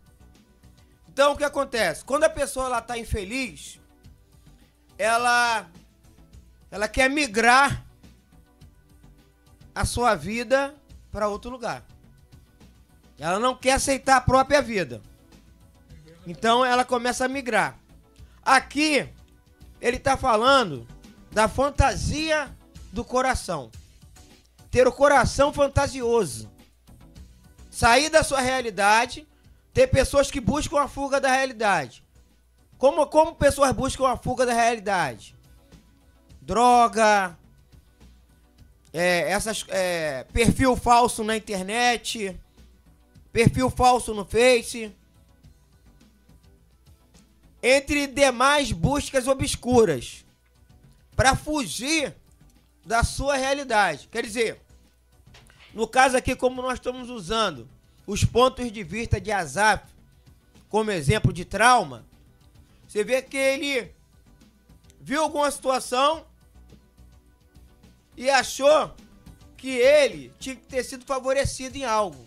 Então, o que acontece? Quando a pessoa está infeliz, ela quer migrar a sua vida para outro lugar. Ela não quer aceitar a própria vida. Então, ela começa a migrar. Aqui... ele está falando da fantasia do coração. Ter o coração fantasioso. Sair da sua realidade. Ter pessoas que buscam a fuga da realidade. Como pessoas buscam a fuga da realidade? Droga, perfil falso na internet, perfil falso no Face, entre demais buscas obscuras, para fugir da sua realidade. Quer dizer, no caso aqui, como nós estamos usando os pontos de vista de Asaf como exemplo de trauma, você vê que ele viu alguma situação e achou que ele tinha que ter sido favorecido em algo.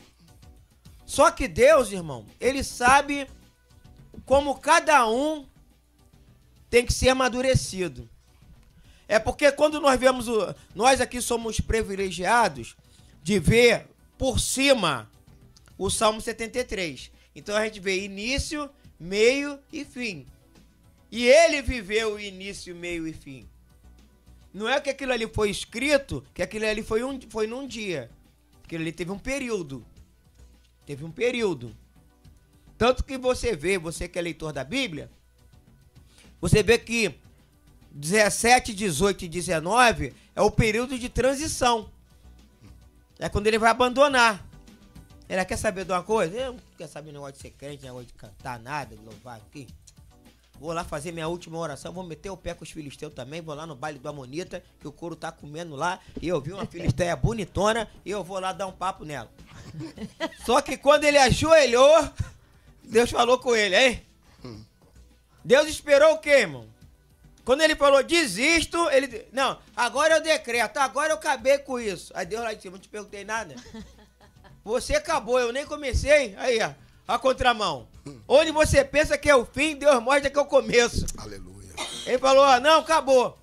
Só que Deus, irmão, ele sabe como cada um tem que ser amadurecido. É porque quando nós vemos, nós aqui somos privilegiados de ver por cima o Salmo 73. Então a gente vê início, meio e fim. E ele viveu o início, meio e fim. Não é que aquilo ali foi escrito, que aquilo ali foi num dia. Aquilo ali teve um período. Teve um período. Tanto que você que é leitor da Bíblia, você vê que 17, 18 e 19 é o período de transição. É quando ele vai abandonar. Ele quer saber de uma coisa? Eu não quero saber negócio de ser crente, negócio de cantar nada, de louvar aqui. Vou lá fazer minha última oração, vou meter o pé com os filisteus também, vou lá no baile do Amonita, que o couro tá comendo lá, e eu vi uma filisteia bonitona, e eu vou lá dar um papo nela. Só que quando ele ajoelhou, Deus falou com ele, hein? Deus esperou o quê, irmão? Quando ele falou, desisto, ele... Não, agora eu decreto, agora eu acabei com isso. Aí Deus lá de cima, não te perguntei nada. Você acabou, eu nem comecei. Aí, ó, a contramão. Onde você pensa que é o fim, Deus mostra que é o começo. Aleluia. Ele falou, ó, não, acabou.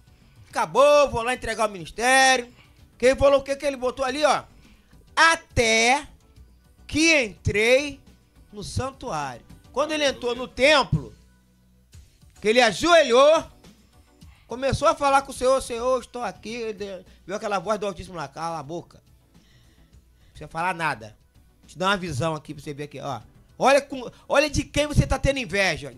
Acabou, vou lá entregar o ministério. Que ele falou, o que ele botou ali, ó? Até que entrei no santuário. Quando ele entrou no templo, que ele ajoelhou, começou a falar com o Senhor, Senhor, estou aqui. Ele viu aquela voz do Altíssimo lá, cala a boca. Não precisa falar nada. Deixa eu dar uma visão aqui pra você ver aqui, ó. Olha de quem você tá tendo inveja.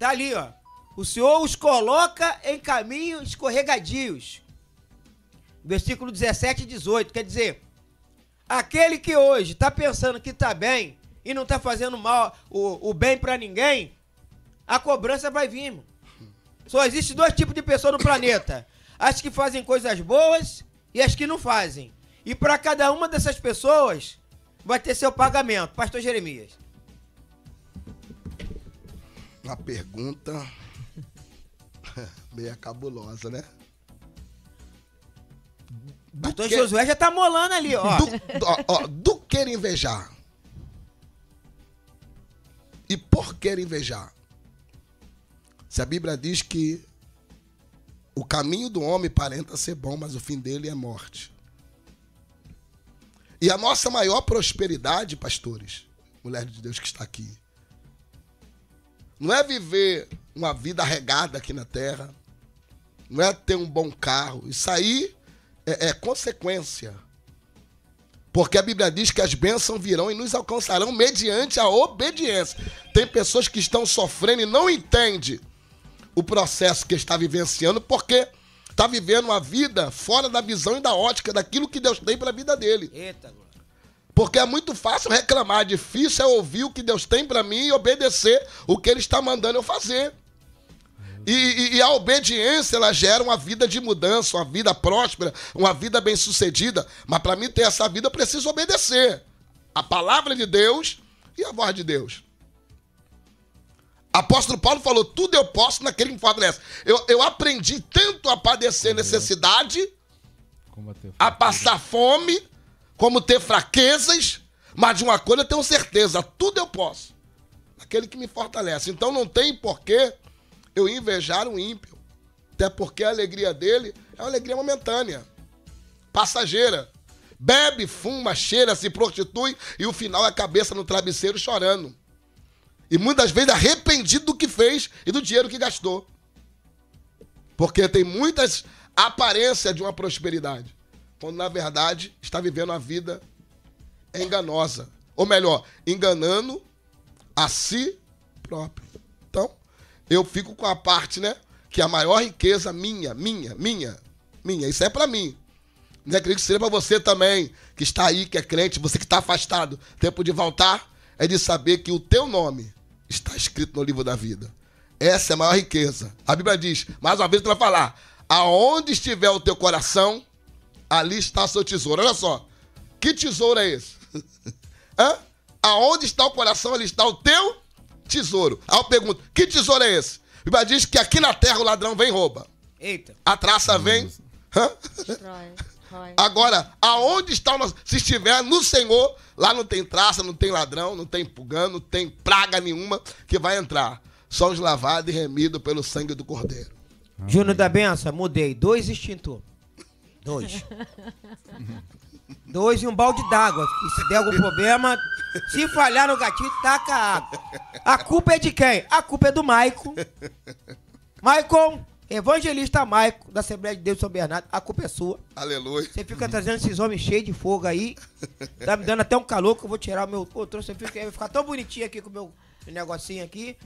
Tá ali, ó. O Senhor os coloca em caminhos escorregadios. Versículo 17 e 18. Quer dizer, aquele que hoje tá pensando que tá bem e não tá fazendo mal, o bem pra ninguém, a cobrança vai vir, irmão. Só existe dois tipos de pessoas no planeta. As que fazem coisas boas e as que não fazem. E para cada uma dessas pessoas vai ter seu pagamento. Pastor Jeremias. Uma pergunta meio cabulosa, né? Pastor Josué já tá molando ali, ó. Do querer invejar. E por querer invejar? Se a Bíblia diz que o caminho do homem parenta ser bom, mas o fim dele é morte. E a nossa maior prosperidade, pastores, mulher de Deus que está aqui, não é viver uma vida regada aqui na terra, não é ter um bom carro. Isso aí é consequência. Porque a Bíblia diz que as bênçãos virão e nos alcançarão mediante a obediência. Tem pessoas que estão sofrendo e não entendem o processo que está vivenciando porque está vivendo uma vida fora da visão e da ótica daquilo que Deus tem para a vida dele. Eita. Porque é muito fácil reclamar, difícil é ouvir o que Deus tem para mim e obedecer o que Ele está mandando eu fazer. E a obediência, ela gera uma vida de mudança, uma vida próspera, uma vida bem-sucedida. Mas para mim ter essa vida, eu preciso obedecer a palavra de Deus e a voz de Deus. Apóstolo Paulo falou, tudo eu posso naquele que me fortalece. Eu aprendi tanto a padecer necessidade, a passar fome, como ter fraquezas, mas de uma coisa eu tenho certeza, tudo eu posso naquele que me fortalece. Então não tem porquê eu invejar um ímpio, até porque a alegria dele é uma alegria momentânea, passageira. Bebe, fuma, cheira, se prostitui e o final é a cabeça no travesseiro chorando. E muitas vezes arrependido do que fez e do dinheiro que gastou. Porque tem muitas aparências de uma prosperidade, quando na verdade está vivendo uma vida enganosa. Ou melhor, enganando a si próprio. Então, eu fico com a parte, né? Que a maior riqueza minha. Isso é pra mim. Não acredito que seja pra você também, que está aí, que é crente, você que está afastado. Tempo de voltar é de saber que o teu nome está escrito no livro da vida. Essa é a maior riqueza. A Bíblia diz, mais uma vez tu vai falar, aonde estiver o teu coração, ali está o seu tesouro. Olha só, que tesouro é esse? Hã? Aonde está o coração, ali está o teu tesouro. Aí eu pergunto, que tesouro é esse? A Bíblia diz que aqui na terra o ladrão vem e rouba. Eita. A traça vem. Hã? Agora, aonde está o nosso... Se estiver no Senhor, lá não tem traça, não tem ladrão, não tem pugano, não tem praga nenhuma que vai entrar. Somos lavados e remidos pelo sangue do Cordeiro. Júnior da Benção, mudei. 2 extintor. 2. 2 e um balde d'água. E se der algum problema, se falhar no gatilho, taca a água. A culpa é de quem? A culpa é do Maicon. Maicon, evangelista Maicon, da Assembleia de Deus de São Bernardo. A culpa é sua. Aleluia. Você fica trazendo esses homens cheios de fogo aí. Tá me dando até um calor que eu vou tirar o meu... Pô, você vai ficar tão bonitinho aqui com o meu negocinho aqui.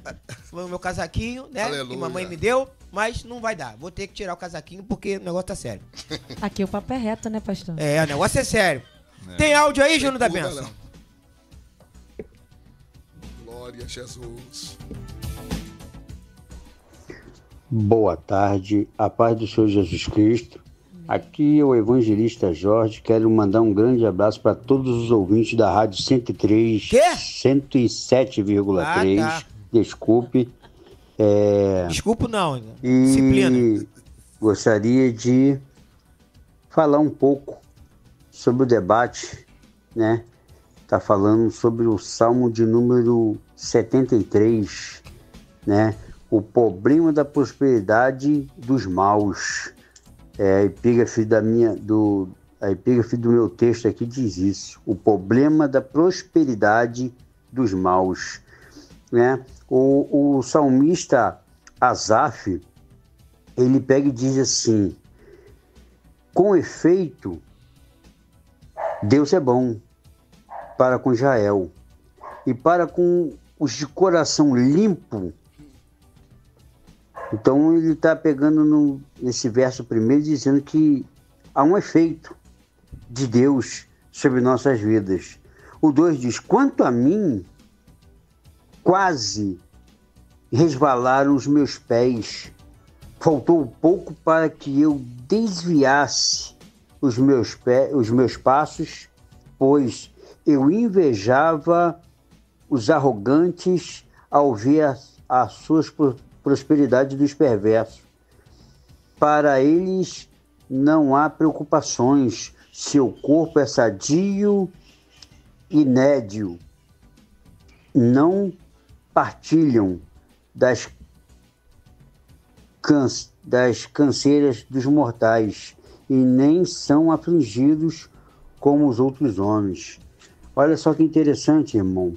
O meu casaquinho, né? Aleluia. Que mamãe me deu. Mas não vai dar. Vou ter que tirar o casaquinho porque o negócio tá sério. Aqui o papo é reto, né, pastor? É, o negócio é sério. Tem áudio aí, Júnior da Benção? Não. Glória a Jesus. Boa tarde, a paz do Senhor Jesus Cristo. Aqui é o evangelista Jorge. Quero mandar um grande abraço para todos os ouvintes da Rádio 103, Quê? 107,3. Ah, tá. Desculpe. Desculpa não, E disciplina. gostaria de falar um pouco sobre o debate, né? Tá falando sobre o Salmo de número 73, né? O problema da prosperidade dos maus. A epígrafe do meu texto aqui diz isso. O problema da prosperidade dos maus, né? O salmista Asaf, ele pega e diz assim: com efeito, Deus é bom para com Israel e para com os de coração limpo. Então ele está pegando nesse verso primeiro dizendo que há um efeito de Deus sobre nossas vidas. O 2 diz: quanto a mim, quase resvalaram os meus pés. Faltou pouco para que eu desviasse os meus passos, pois eu invejava os arrogantes ao ver as suas prosperidade dos perversos. Para eles não há preocupações, seu corpo é sadio e nédio. Não partilham das canseiras dos mortais e nem são afligidos como os outros homens. Olha só que interessante, irmão.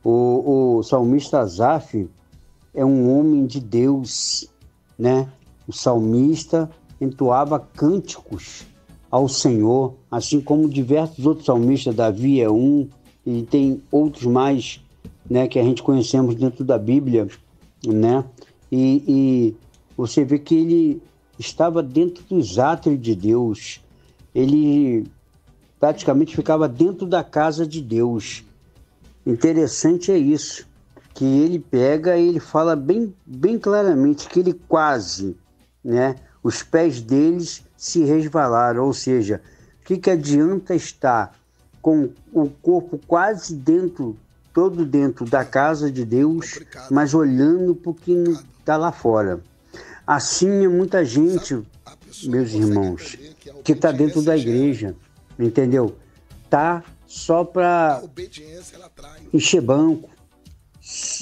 O salmista Asaf é um homem de Deus, né? O salmista entoava cânticos ao Senhor, assim como diversos outros salmistas. Davi é um, e tem outros mais, né, que a gente conhecemos dentro da Bíblia, né? E você vê que ele estava dentro dos átrios de Deus. Ele praticamente ficava dentro da casa de Deus. Interessante é isso, que ele pega e ele fala bem claramente que ele quase, né, os pés deles se resvalaram, ou seja, o que adianta estar com o corpo quase todo dentro da casa de Deus, mas olhando para o que está lá fora. Assim é muita gente, meus irmãos, que está dentro da igreja, entendeu? Tá só para encher banco,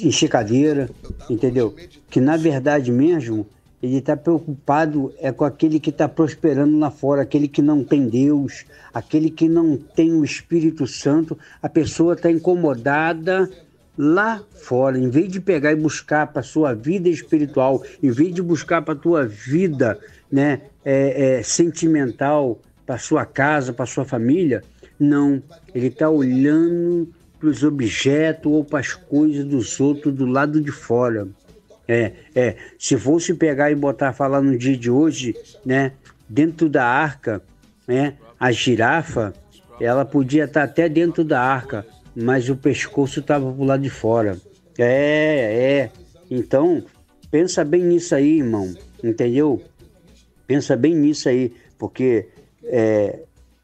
encher cadeira, entendeu? Que na verdade mesmo, ele está preocupado com aquele que está prosperando lá fora, aquele que não tem Deus, aquele que não tem o Espírito Santo. A pessoa está incomodada lá fora, em vez de pegar e buscar para a sua vida espiritual, em vez de buscar para a tua vida, né, sentimental, para a sua casa, para a sua família, não. Ele está olhando para os objetos ou para as coisas dos outros do lado de fora. Se fosse pegar e botar, falar no dia de hoje, né, dentro da arca, né, a girafa, ela podia estar até dentro da arca, mas o pescoço estava pro lado de fora. Então, pensa bem nisso aí, irmão, entendeu? Pensa bem nisso aí, porque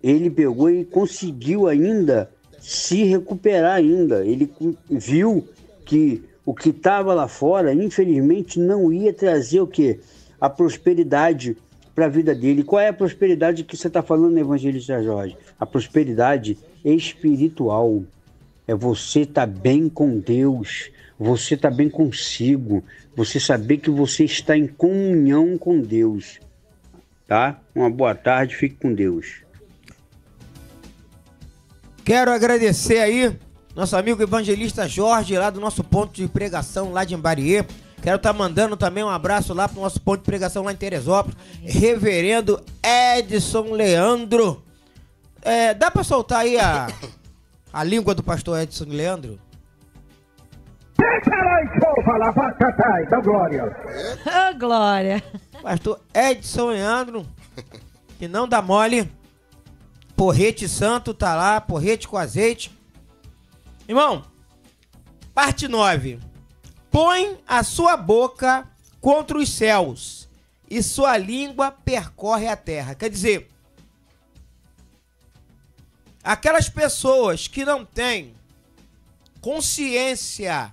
ele pegou e conseguiu ainda se recuperar ainda. Ele viu que o que estava lá fora, infelizmente, não ia trazer o quê? A prosperidade para a vida dele. Qual é a prosperidade que você está falando, evangelista Jorge? A prosperidade espiritual. É você estar bem com Deus, você estar bem consigo, você saber que você está em comunhão com Deus. Tá? Uma boa tarde, fique com Deus. Quero agradecer aí nosso amigo evangelista Jorge, lá do nosso ponto de pregação lá de Imbariê. Quero estar mandando também um abraço lá pro nosso ponto de pregação lá em Teresópolis, reverendo Edson Leandro. Dá para soltar aí a língua do pastor Edson Leandro? Da glória. Oh, glória. Pastor Edson Leandro, que não dá mole. Porrete santo tá lá, porrete com azeite. Irmão, parte 9. Põe a sua boca contra os céus e sua língua percorre a terra. Quer dizer, aquelas pessoas que não têm consciência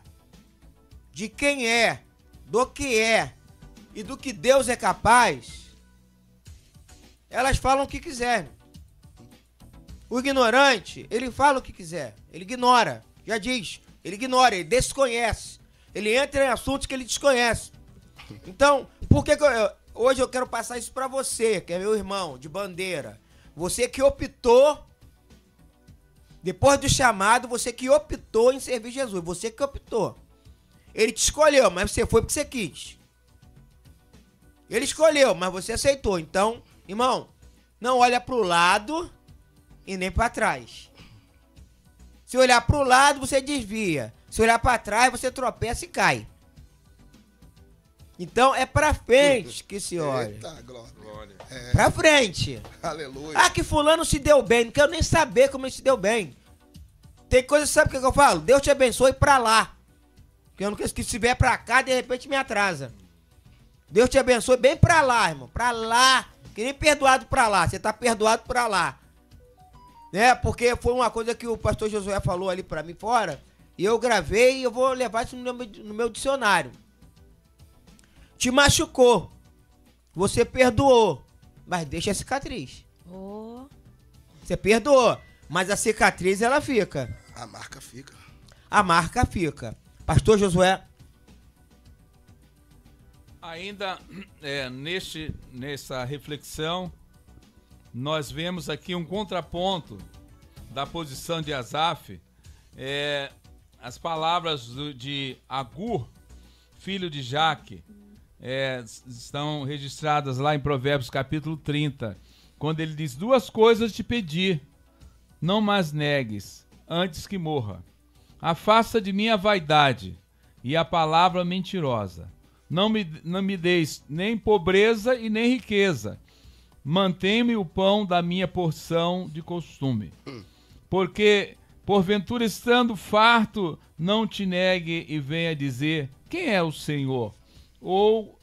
de quem é, do que é e do que Deus é capaz, elas falam o que quiserem. O ignorante, ele fala o que quiser, ele ignora, já diz, ele ignora, ele desconhece, ele entra em assuntos que ele desconhece. Então, por que hoje eu quero passar isso para você, que é meu irmão de bandeira, você que optou, depois do chamado, você que optou em servir Jesus, você que optou. Ele te escolheu, mas você foi porque você quis. Ele escolheu, mas você aceitou. Então, irmão, não olha pro lado e nem para trás. Se olhar para o lado, você desvia. Se olhar para trás, você tropeça e cai. Então é para frente que se olha. Eita, glória. Para frente. Aleluia. Ah, que fulano se deu bem. Não quero nem saber como ele se deu bem. Tem coisa, sabe o que eu falo? Deus te abençoe para lá. Porque eu não quero que se vier para cá, de repente me atrasa. Deus te abençoe bem para lá, irmão. Para lá. Que nem perdoado para lá. Você tá perdoado para lá. Né? Porque foi uma coisa que o pastor Josué falou ali pra mim fora, e eu gravei e eu vou levar isso no meu dicionário. Te machucou, você perdoou, mas deixa a cicatriz. Você perdoou, mas a cicatriz ela fica. A marca fica. A marca fica. Pastor Josué. Ainda nessa reflexão, nós vemos aqui um contraponto da posição de Asaf. As palavras de Agur, filho de Jaque, estão registradas lá em Provérbios capítulo 30, quando ele diz: 2 coisas te pedi, não mais negues, antes que morra. Afasta de mim a vaidade e a palavra mentirosa. Não me deis nem pobreza e nem riqueza. Mantém-me o pão da minha porção de costume. Porque, porventura, estando farto, não te negue e venha dizer: quem é o Senhor? Ou,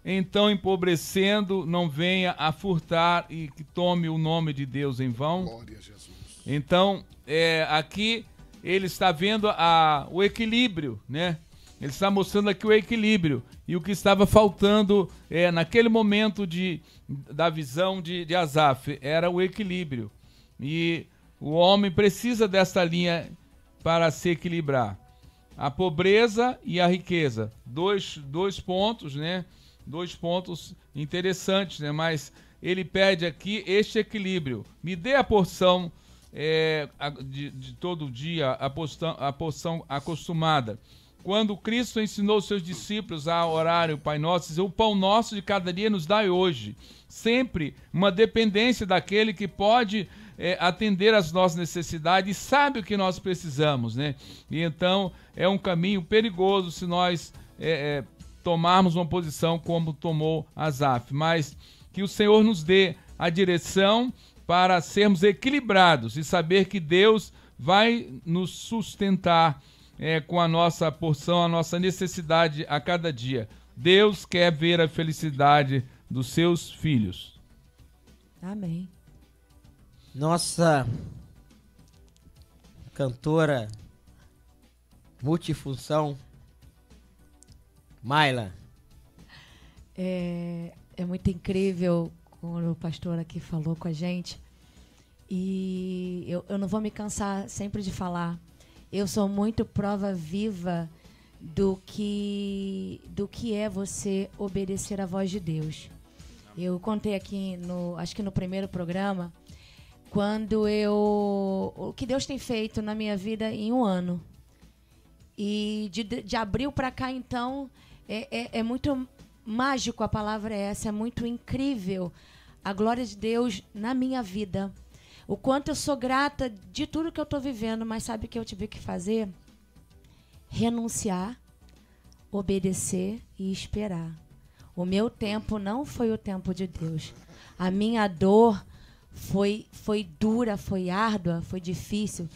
então, empobrecendo, não venha a furtar e que tome o nome de Deus em vão. Glória a Jesus. Então, aqui ele está vendo o equilíbrio, né? Ele está mostrando aqui o equilíbrio. E o que estava faltando naquele momento da visão de Asaf era o equilíbrio. E o homem precisa dessa linha para se equilibrar. A pobreza e a riqueza. Dois pontos, né? 2 pontos interessantes, né? Mas ele pede aqui este equilíbrio. Me dê a porção de todo dia, a porção acostumada. Quando Cristo ensinou seus discípulos a orarem o Pai Nosso, dizer: o pão nosso de cada dia nos dai hoje. Sempre uma dependência daquele que pode atender às nossas necessidades e sabe o que nós precisamos, né? E então é um caminho perigoso se nós tomarmos uma posição como tomou Asaf, mas que o Senhor nos dê a direção para sermos equilibrados e saber que Deus vai nos sustentar com a nossa porção, a nossa necessidade a cada dia. Deus quer ver a felicidade dos seus filhos. Amém. Nossa cantora multifunção, Mayla. É muito incrível quando o pastor aqui falou com a gente. E eu não vou me cansar sempre de falar. Eu sou muito prova viva do que é você obedecer à voz de Deus. Eu contei aqui, acho que no primeiro programa, o que Deus tem feito na minha vida em um ano. E de abril para cá, então, é muito mágico, a palavra é essa, é muito incrível a glória de Deus na minha vida. O quanto eu sou grata de tudo que eu estou vivendo, mas sabe o que eu tive que fazer? Renunciar, obedecer e esperar. O meu tempo não foi o tempo de Deus. A minha dor foi dura, foi árdua, foi difícil.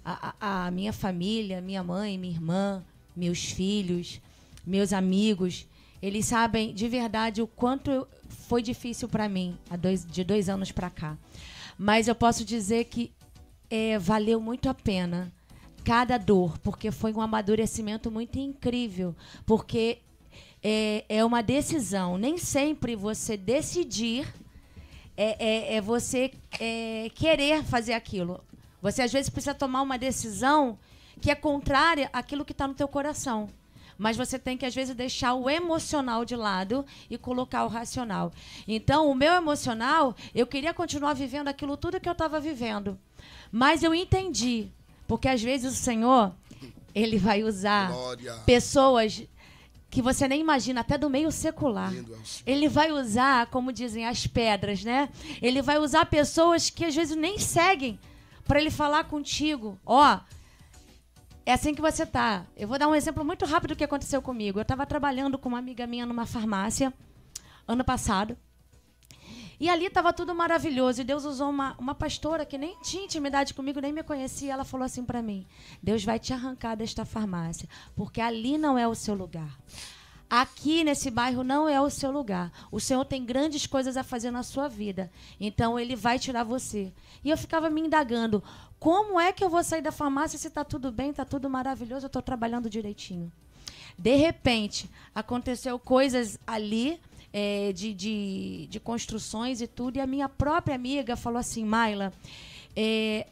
A minha família, minha mãe, minha irmã, meus filhos, meus amigos, eles sabem de verdade o quanto foi difícil para mim de 2 anos para cá. Mas eu posso dizer que valeu muito a pena cada dor, porque foi um amadurecimento muito incrível, porque é uma decisão. Nem sempre você decidir você querer fazer aquilo. Você às vezes precisa tomar uma decisão que é contrária àquilo que está no teu coração. Mas você tem que, às vezes, deixar o emocional de lado e colocar o racional. Então, o meu emocional, eu queria continuar vivendo aquilo tudo que eu estava vivendo. Mas eu entendi, porque, às vezes, o Senhor, Ele vai usar pessoas que você nem imagina, até do meio secular. Ele vai usar, como dizem, as pedras, né? Ele vai usar pessoas que, às vezes, nem seguem para Ele falar contigo. É assim que você tá. Eu vou dar um exemplo muito rápido do que aconteceu comigo. Eu estava trabalhando com uma amiga minha numa farmácia, ano passado. E ali estava tudo maravilhoso. E Deus usou uma pastora que nem tinha intimidade comigo, nem me conhecia. Ela falou assim para mim: Deus vai te arrancar desta farmácia, porque ali não é o seu lugar. Aqui nesse bairro não é o seu lugar. O Senhor tem grandes coisas a fazer na sua vida. Então Ele vai tirar você. E eu ficava me indagando: como é que eu vou sair da farmácia se está tudo bem, está tudo maravilhoso, eu estou trabalhando direitinho? De repente, aconteceu coisas ali, de construções e tudo, e a minha própria amiga falou assim: Mayla,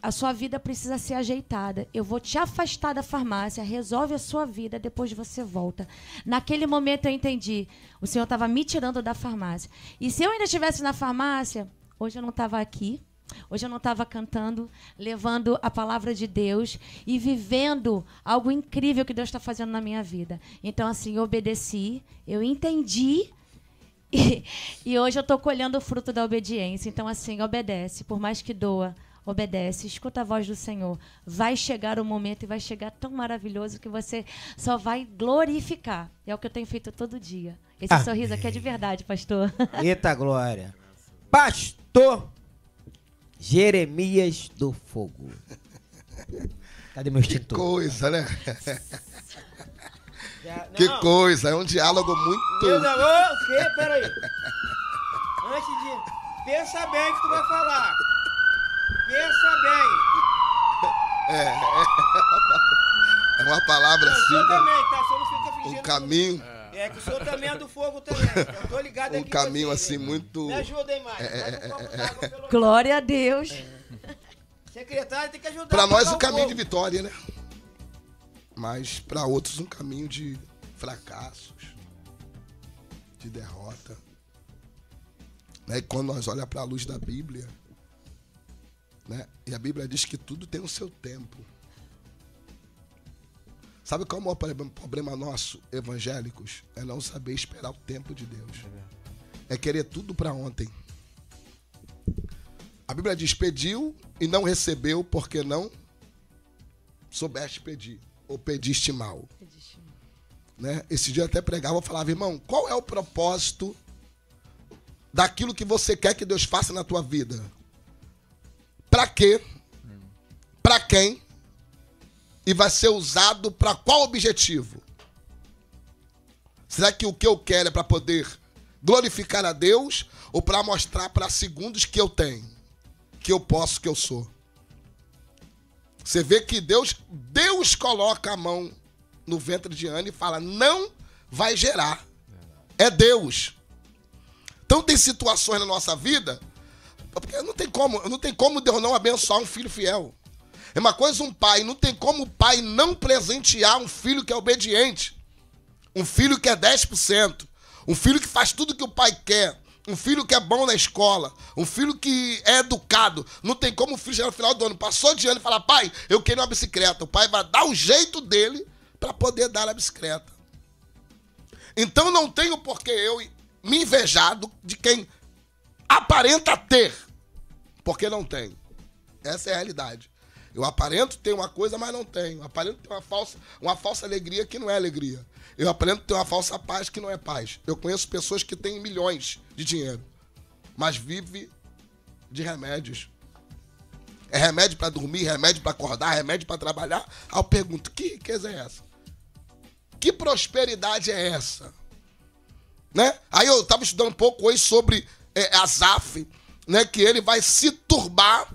a sua vida precisa ser ajeitada. Eu vou te afastar da farmácia, resolve a sua vida, depois você volta. Naquele momento eu entendi, o Senhor estava me tirando da farmácia. E se eu ainda estivesse na farmácia, hoje eu não estava aqui, hoje eu não estava cantando, levando a palavra de Deus e vivendo algo incrível que Deus está fazendo na minha vida. Então, assim, eu obedeci, eu entendi e hoje eu estou colhendo o fruto da obediência. Então, assim, obedece, por mais que doa, obedece, escuta a voz do Senhor. Vai chegar o momento e vai chegar tão maravilhoso que você só vai glorificar. É o que eu tenho feito todo dia. Esse sorriso aqui é de verdade, pastor. Eita glória. Pastor Jeremias do Fogo. Cadê meu extintor? Que coisa, né? Que coisa, é um diálogo muito... O quê? Peraí. Antes de... Pensa bem o que tu vai falar. Pensa bem. É uma palavra não, assim. O senhor também, tá? O senhor não fica fingindo. Um caminho. É que o senhor também é do fogo também. Eu tô ligado aqui. Um caminho vocês, assim muito... Me ajudem mais. Glória a Deus. Secretário tem que ajudar. Para nós um caminho de vitória, né? Mas para outros um caminho de fracassos, de derrota. Né? E quando nós olhamos para a luz da Bíblia, né? E a Bíblia diz que tudo tem o seu tempo. Sabe qual é o maior problema nosso, evangélicos? É não saber esperar o tempo de Deus. É querer tudo para ontem. A Bíblia diz, pediu e não recebeu porque não soubeste pedir, ou pediste mal. Né? Esse dia eu até pregava, eu falava, irmão, qual é o propósito daquilo que você quer que Deus faça na tua vida? Para quê? Para quem? E vai ser usado para qual objetivo? Será que o que eu quero é para poder glorificar a Deus ou para mostrar para segundos que eu tenho, que eu posso, que eu sou? Você vê que Deus coloca a mão no ventre de Ana e fala, não vai gerar. É Deus. Então tem situações na nossa vida, porque não tem como Deus não abençoar um filho fiel. É uma coisa um pai, não tem como o pai não presentear um filho que é obediente. Um filho que é 10%. Um filho que faz tudo que o pai quer. Um filho que é bom na escola. Um filho que é educado. Não tem como o filho chegar no final do ano, passou de ano e falar, pai, eu quero uma bicicleta. O pai vai dar o jeito dele para poder dar a bicicleta. Então não tenho por que eu me invejar de quem aparenta ter. Porque não tem. Essa é a realidade. Eu aparento ter uma coisa, mas não tenho. Eu aparento ter uma falsa alegria que não é alegria. Eu aparento ter uma falsa paz que não é paz. Eu conheço pessoas que têm milhões de dinheiro, mas vivem de remédios. É remédio para dormir, remédio para acordar, remédio para trabalhar. Aí eu pergunto, que riqueza é essa? Que prosperidade é essa? Né? Aí eu estava estudando um pouco hoje sobre Asaf, né, que ele vai se turbar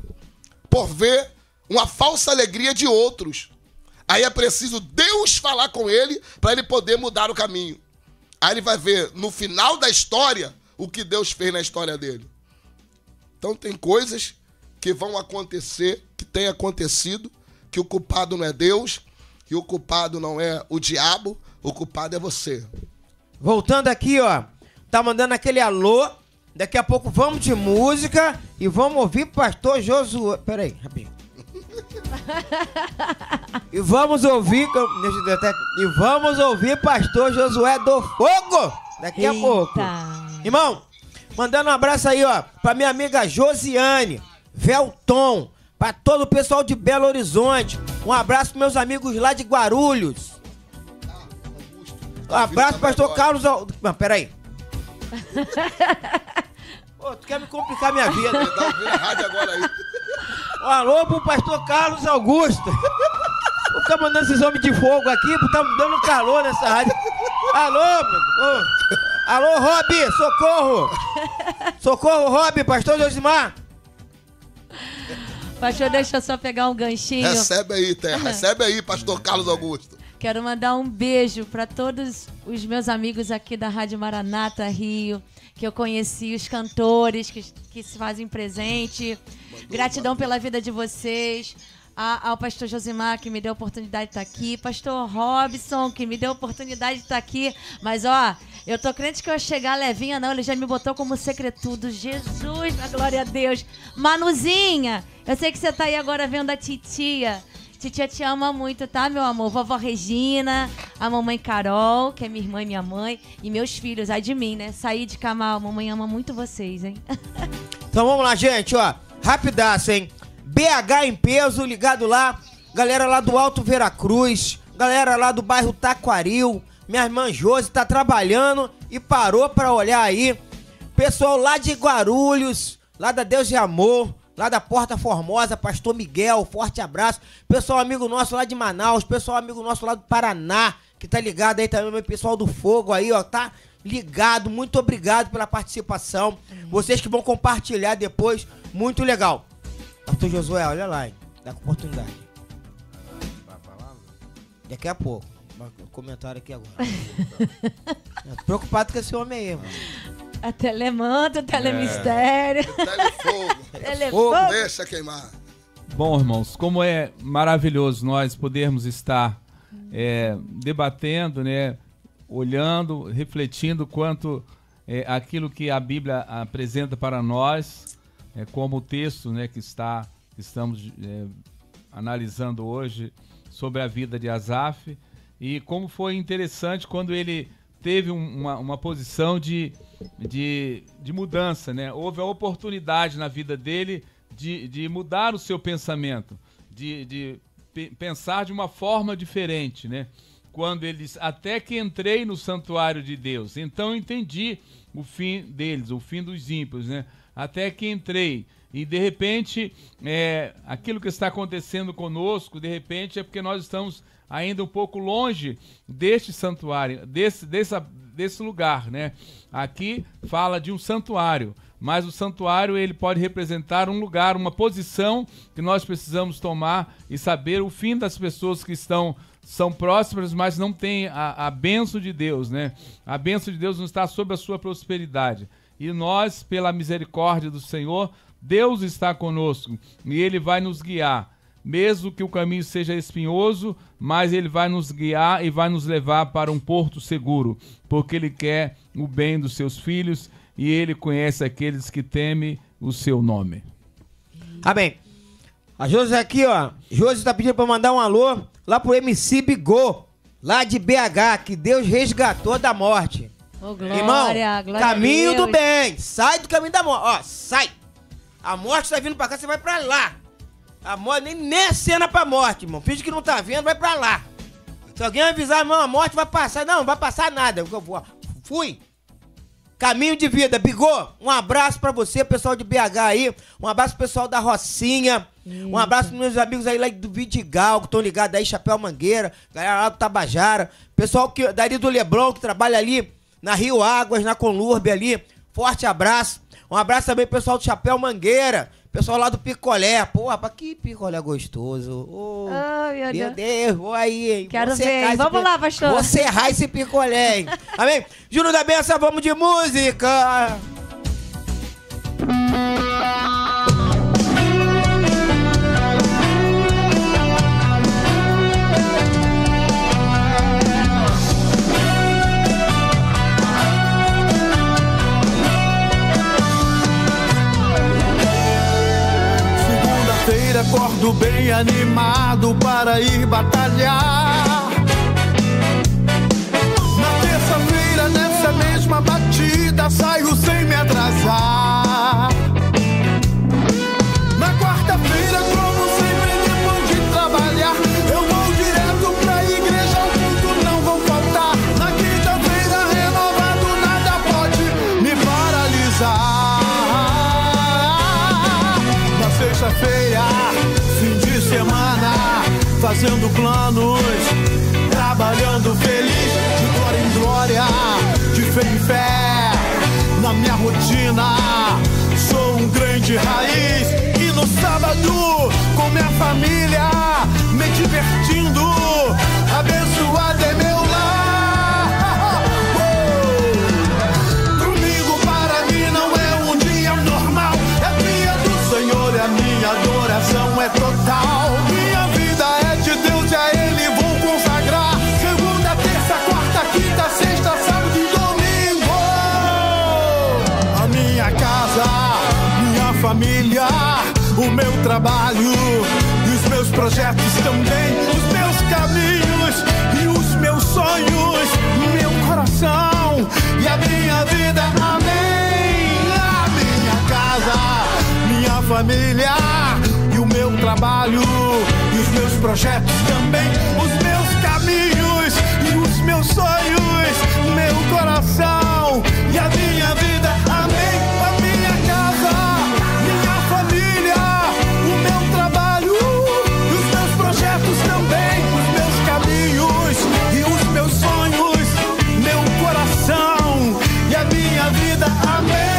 por ver uma falsa alegria de outros. Aí é preciso Deus falar com ele para ele poder mudar o caminho. Aí ele vai ver no final da história o que Deus fez na história dele. Então tem coisas que vão acontecer, que tem acontecido, que o culpado não é Deus, que o culpado não é o diabo, o culpado é você. Voltando aqui, ó, tá mandando aquele alô. Daqui a pouco vamos de música e vamos ouvir pastor Josué. Pera aí, rapidinho. E vamos ouvir pastor Josué do Fogo daqui a pouco. Irmão, mandando um abraço aí, ó, pra minha amiga Josiane, Velton, pra todo o pessoal de Belo Horizonte. Um abraço pros meus amigos lá de Guarulhos. Um abraço, pastor Carlos. Não, peraí. Pô, tu quer me complicar minha vida? Tá ouvindo a rádio agora aí. Um alô pro pastor Carlos Augusto. Vou ficar mandando esses homens de fogo aqui, tá me dando calor nessa rádio. Alô, meu. Alô, Rob, socorro. Socorro, Rob, pastor Josimar. Pastor, deixa eu só pegar um ganchinho. Recebe aí, Terra. Recebe aí, pastor Carlos Augusto. Quero mandar um beijo para todos os meus amigos aqui da Rádio Maranata Rio, que eu conheci, os cantores que se fazem presente. Gratidão pela vida de vocês. Ao pastor Josimar, que me deu a oportunidade de estar aqui. Pastor Robson, que me deu a oportunidade de estar aqui. Mas, ó, eu tô crente que eu ia chegar levinha, não. Ele já me botou como secretudo. Jesus, na glória a Deus. Manuzinha, eu sei que você tá aí agora vendo a titia. Titia te ama muito, tá, meu amor? Vovó Regina, a mamãe Carol, que é minha irmã e minha mãe, e meus filhos, ai de mim, né? Saí de Camal, mamãe ama muito vocês, hein? Então vamos lá, gente, ó. Rapidaço, hein? BH em peso, ligado lá. Galera lá do Alto Veracruz, galera lá do bairro Taquaril. Minha irmã Josi tá trabalhando e parou pra olhar aí. Pessoal lá de Guarulhos, lá da Deus de Amor, lá da Porta Formosa, pastor Miguel, forte abraço. Pessoal amigo nosso lá de Manaus, pessoal amigo nosso lá do Paraná, que tá ligado aí também, pessoal do Fogo aí, ó, tá ligado. Muito obrigado pela participação. Vocês que vão compartilhar depois, muito legal. Pastor Josué, olha lá, hein, dá com oportunidade. Daqui a pouco. Um comentário aqui agora. Tô preocupado com esse homem aí, mano. A telemanto, telemistério. Telefogo. Telefogo. Deixa queimar. Bom, irmãos, como é maravilhoso nós podermos estar debatendo, né, olhando, refletindo quanto aquilo que a Bíblia apresenta para nós, como o texto, né, que estamos analisando hoje sobre a vida de Asaf, e como foi interessante quando ele teve uma posição de mudança, né? Houve a oportunidade na vida dele de mudar o seu pensamento, de pensar de uma forma diferente, né? Quando ele diz, até que entrei no santuário de Deus, então entendi o fim deles, o fim dos ímpios, né? Até que entrei. E de repente, aquilo que está acontecendo conosco, de repente é porque nós estamos ainda um pouco longe deste santuário, desse lugar, né? Aqui fala de um santuário, mas o santuário ele pode representar um lugar, uma posição que nós precisamos tomar e saber o fim das pessoas que são prósperas, mas não têm a bênção de Deus, né? A bênção de Deus não está sobre a sua prosperidade. E nós, pela misericórdia do Senhor, Deus está conosco e Ele vai nos guiar. Mesmo que o caminho seja espinhoso, mas Ele vai nos guiar e vai nos levar para um porto seguro, porque Ele quer o bem dos seus filhos e Ele conhece aqueles que temem o seu nome. Amém. A Josi aqui, ó. Josi tá pedindo para mandar um alô lá pro MC Bigô, lá de BH, que Deus resgatou da morte. Oh, glória, irmão, glória caminho a Deus. do bem. Sai do caminho da morte. Ó, sai. A morte tá vindo pra cá, você vai pra lá. A morte nem é cena pra morte, irmão. Finge que não tá vendo, vai pra lá. Se alguém avisar, irmão, a morte vai passar. Não vai passar nada. Eu vou. Fui. Caminho de vida. Bigô, um abraço pra você, pessoal de BH aí. Um abraço pro pessoal da Rocinha. Um abraço pros meus amigos aí lá do Vidigal, que estão ligados aí, Chapéu Mangueira. Galera lá do Tabajara. Pessoal dali do Leblon, que trabalha ali na Rio Águas, na Conlurbe ali. Forte abraço. Um abraço também pro pessoal do Chapéu Mangueira. Pessoal lá do Picolé. Pô, rapaz, que picolé gostoso. Oh, meu Deus, vou aí, hein. Quero ver. Vamos lá, pastor. Vou serrar esse picolé, hein. Amém? Júnior da Benção, vamos de música. Acordo bem animado para ir batalhar. Na terça-feira, nessa mesma batida, saio sem me atrasar. Na quarta-feira, como sempre, depois de trabalhar, eu vou direto pra igreja, o culto não vou faltar. Na quinta-feira, renovado, nada pode me paralisar. Na sexta-feira, semana, fazendo planos, trabalhando feliz, de glória em glória, de fé em fé, na minha rotina, sou um grande raiz. E no sábado, com minha família, me divertindo, abençoado é meu lar. Domingo para mim não é um dia normal, é dia do Senhor e a minha adoração é total. Minha vida é de Deus e a Ele vou consagrar. Segunda, terça, quarta, quinta, sexta, sábado e domingo. A minha casa, minha família, o meu trabalho e os meus projetos também, os meus caminhos e os meus sonhos, meu coração e a minha vida. Amém. A minha casa, minha família, o meu trabalho e os meus projetos também, os meus caminhos e os meus sonhos, meu coração e a minha vida. Amém. A minha casa, minha família, o meu trabalho e os meus projetos também, os meus caminhos e os meus sonhos, meu coração e a minha vida. Amém.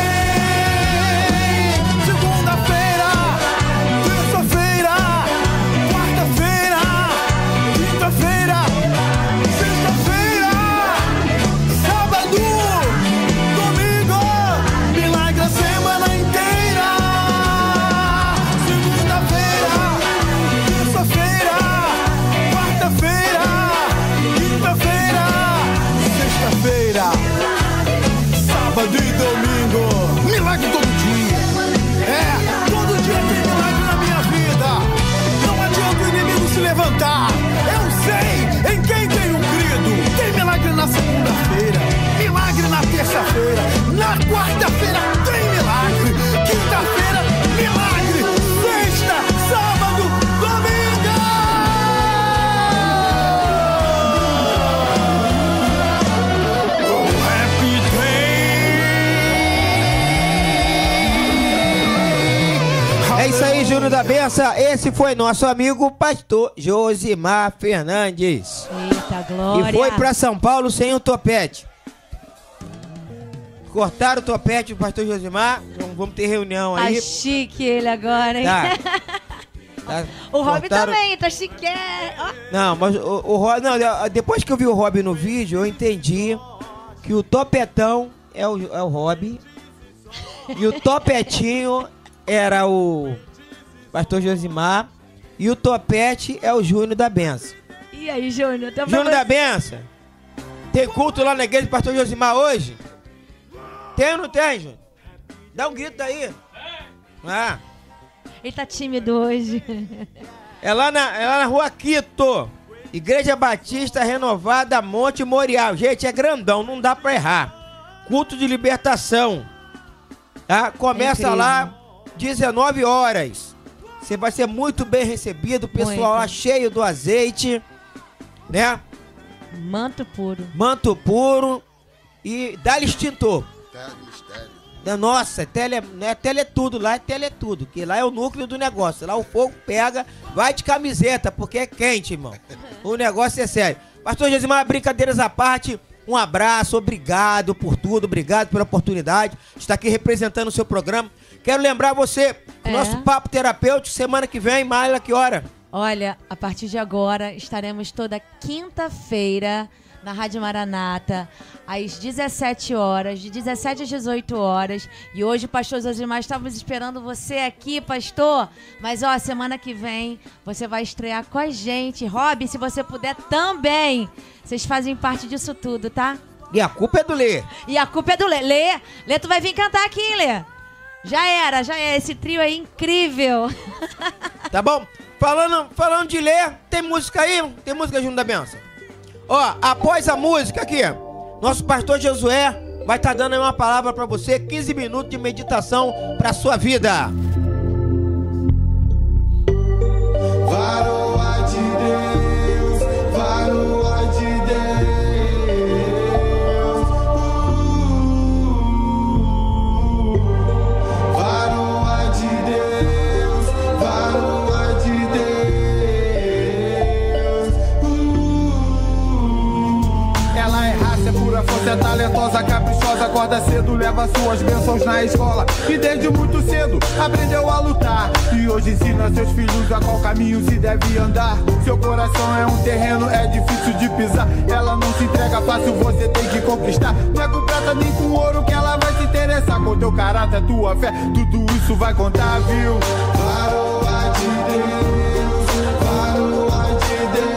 Júnior da Benção, esse foi nosso amigo pastor Josimar Fernandes. Eita, glória. E foi pra São Paulo sem o topete. Cortaram o topete do pastor Josimar. Vamos ter reunião aí. Tá chique ele agora, hein? Tá. O Rob Cortaram... também, tá chique. Ó. Não, mas o Rob... Não, depois que eu vi o Rob no vídeo, eu entendi que o topetão é o Rob. E o topetinho era o pastor Josimar. E o topete é o Júnior da Benção. E aí, Júnior? Júnior da Benção, tem culto lá na igreja do pastor Josimar hoje? Tem ou não tem, Júnior? Dá um grito aí. Ah. Ele tá tímido hoje. É lá na Rua Quito. Igreja Batista Renovada Monte Morial. Gente, é grandão, não dá pra errar. Culto de libertação. Tá? Começa lá 19 horas. Você vai ser muito bem recebido. O pessoal lá cheio do azeite. Né? Manto puro. Manto puro. E dá-lhe extintor. Nossa, não é tele tudo, lá é tele tudo, que lá é o núcleo do negócio, lá o fogo pega, vai de camiseta, porque é quente, irmão, o negócio é sério. Pastor Josimar, brincadeiras à parte, um abraço, obrigado por tudo, obrigado pela oportunidade de estar aqui representando o seu programa. Quero lembrar você, o nosso Papo Terapêutico, semana que vem, Maila, que hora? Olha, a partir de agora, estaremos toda quinta-feira na Rádio Maranata, às 17 horas, de 17 às 18 horas. E hoje, pastor Josimar, estávamos esperando você aqui, pastor. Mas, ó, semana que vem, você vai estrear com a gente. Rob, se você puder também. Vocês fazem parte disso tudo, tá? E a culpa é do Lê. E a culpa é do Lê. Lê, tu vai vir cantar aqui, hein, Lê? Já era. Esse trio aí incrível. Tá bom? Falando de Lê, tem música aí? Tem música Júnior da Benção? Ó, após a música aqui, nosso pastor Josué vai estar dando aí uma palavra pra você, 15 minutos de meditação pra sua vida. Varoa de Deus, varoa de Deus. Varoa de Deus, varoa de Deus. Ela é raça, é pura força, é talentosa, caprichosa, acorda cedo, leva suas bênçãos na escola. E desde muito cedo aprendeu a lutar. E hoje ensina seus filhos a qual caminho se deve andar. Seu coração é um terreno, é difícil de pisar. Ela não se entrega fácil, você tem que conquistar. Não é com prata nem com ouro que ela vai se interessar. Com teu caráter, tua fé, tudo isso vai contar, viu? Varoa de Deus, varoa de Deus.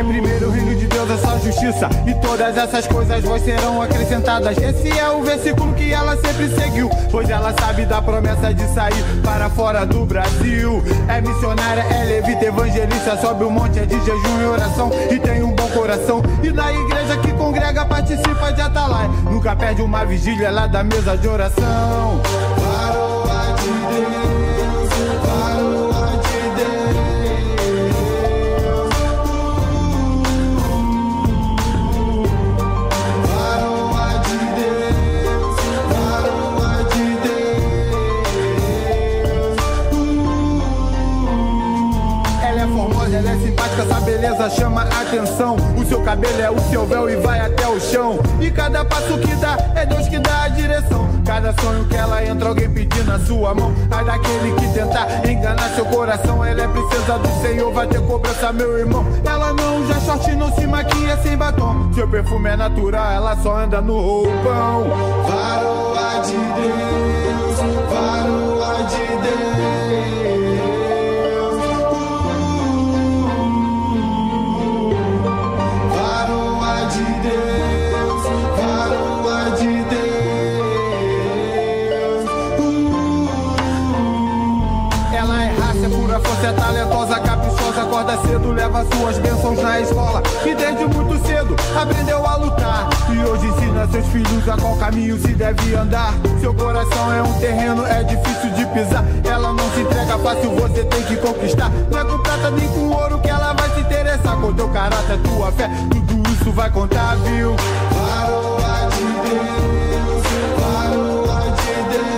Primeiro o reino de Deus, a sua justiça, e todas essas coisas vos serão acrescentadas. Esse é o versículo que ela sempre seguiu, pois ela sabe da promessa de sair para fora do Brasil. É missionária, é levita, evangelista, sobe o monte, é de jejum e oração, e tem um bom coração. E na igreja que congrega participa de atalaia, nunca perde uma vigília lá da mesa de oração. Varoa de Deus, varoa de Deus. Ela é simpática, essa beleza chama atenção. O seu cabelo é o seu véu e vai até o chão. E cada passo que dá, é Deus que dá a direção. Cada sonho que ela entra, alguém pedindo a sua mão. Ai daquele que tentar enganar seu coração. Ela é princesa do Senhor, vai ter cobrança, meu irmão. Ela não usa short, não se maquia sem batom. Seu perfume é natural, ela só anda no roupão. Varoa de Deus, varoa de Deus. é pura força, é talentosa, caprichosa, acorda cedo, leva suas bênçãos na escola. E desde muito cedo aprendeu a lutar. E hoje ensina seus filhos a qual caminho se deve andar. Seu coração é um terreno, é difícil de pisar. Ela não se entrega fácil, você tem que conquistar. Não é com prata nem com ouro que ela vai se interessar. Com teu caráter, tua fé, tudo isso vai contar, viu? Varoa de Deus, varoa de Deus.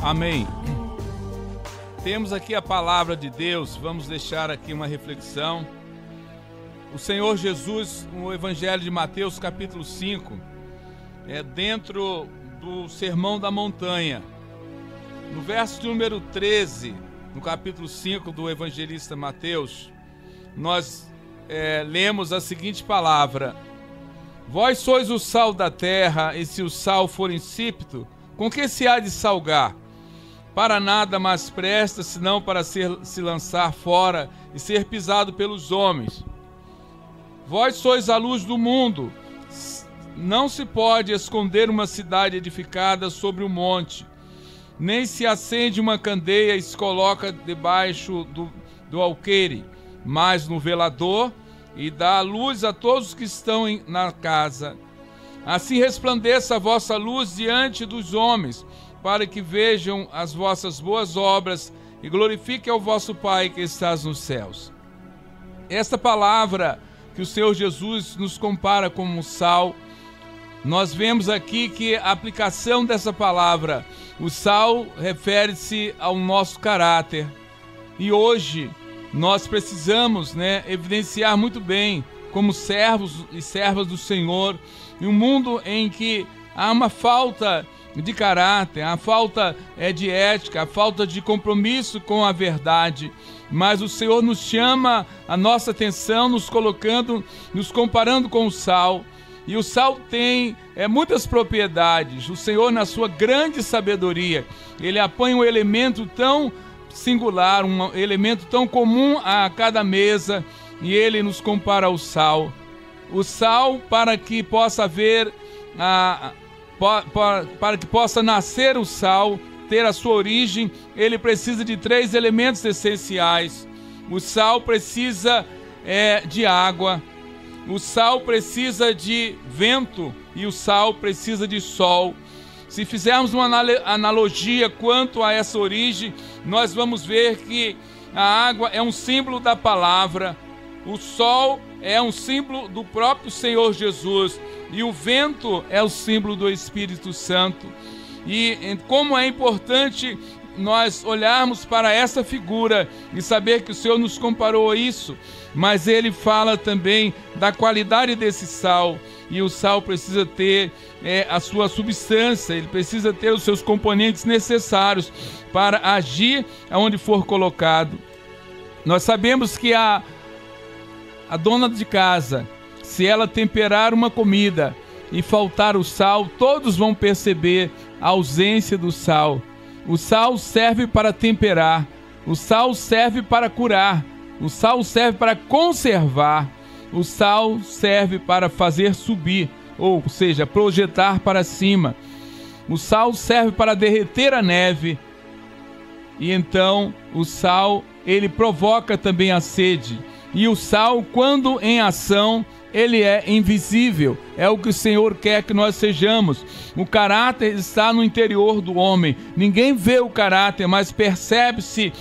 Amém. Temos aqui a palavra de Deus, vamos deixar aqui uma reflexão. O Senhor Jesus, no Evangelho de Mateus, capítulo 5, dentro do Sermão da Montanha, no verso de número 13, no capítulo 5 do evangelista Mateus, nós lemos a seguinte palavra: Vós sois o sal da terra, e se o sal for insípido, com que se há de salgar? Para nada mais presta, senão para se lançar fora e ser pisado pelos homens. Vós sois a luz do mundo. Não se pode esconder uma cidade edificada sobre um monte, nem se acende uma candeia e se coloca debaixo do alqueire, mas no velador, e dá a luz a todos que estão na casa. Assim resplandeça a vossa luz diante dos homens, para que vejam as vossas boas obras e glorifiquem ao vosso Pai que estás nos céus. Esta palavra que o Senhor Jesus nos compara como sal, nós vemos aqui que a aplicação dessa palavra, o sal refere-se ao nosso caráter. E hoje nós precisamos, evidenciar muito bem, como servos e servas do Senhor, em um mundo em que há uma falta de caráter, a falta de ética, a falta de compromisso com a verdade. Mas o Senhor nos chama a nossa atenção, nos comparando com o sal. E o sal tem muitas propriedades. O Senhor, na sua grande sabedoria, Ele apanha um elemento tão singular, um elemento tão comum a cada mesa, e Ele nos compara ao sal. O sal, para que possa haver para que possa nascer o sal, ter a sua origem, ele precisa de 3 elementos essenciais. O sal precisa de água, o sal precisa de vento e o sal precisa de sol. Se fizermos uma analogia quanto a essa origem, nós vamos ver que a água é um símbolo da palavra, o sol é um símbolo do próprio Senhor Jesus, e o vento é o símbolo do Espírito Santo. E como é importante nós olharmos para essa figura e saber que o Senhor nos comparou a isso, mas Ele fala também da qualidade desse sal, e o sal precisa ter a sua substância, ele precisa ter os seus componentes necessários para agir aonde for colocado. Nós sabemos que a dona de casa, se ela temperar uma comida e faltar o sal, todos vão perceber a ausência do sal. O sal serve para temperar, o sal serve para curar, o sal serve para conservar, o sal serve para fazer subir, ou seja, projetar para cima. O sal serve para derreter a neve, e então o sal, ele provoca também a sede. E o sal, quando em ação, ele é invisível. É o que o Senhor quer que nós sejamos. O caráter está no interior do homem. Ninguém vê o caráter, mas percebe-se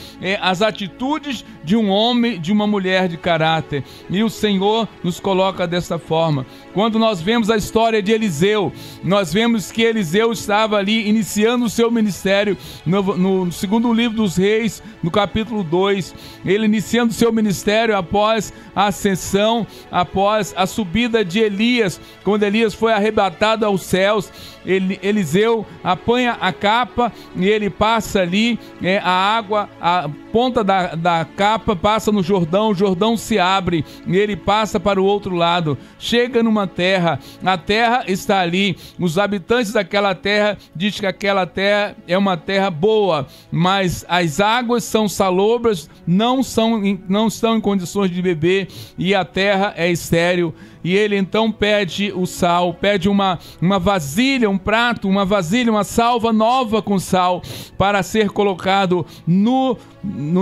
as atitudes de um homem, de uma mulher de caráter. E o Senhor nos coloca dessa forma. Quando nós vemos a história de Eliseu, nós vemos que Eliseu estava ali iniciando o seu ministério no segundo livro dos Reis, no capítulo 2. Ele iniciando o seu ministério após a ascensão, após a subida de Elias quando Elias foi arrebatado aos céus, Eliseu apanha a capa e ele passa ali, a água, a ponta da capa passa no Jordão, o Jordão se abre e ele passa para o outro lado, chega numa terra, a terra está ali, os habitantes daquela terra dizem que aquela terra é uma terra boa, mas as águas são salobras, não estão em condições de beber e a terra é estéril. E ele então pede o sal, pede uma vasilha, um prato, uma vasilha, uma salva nova com sal, para ser colocado no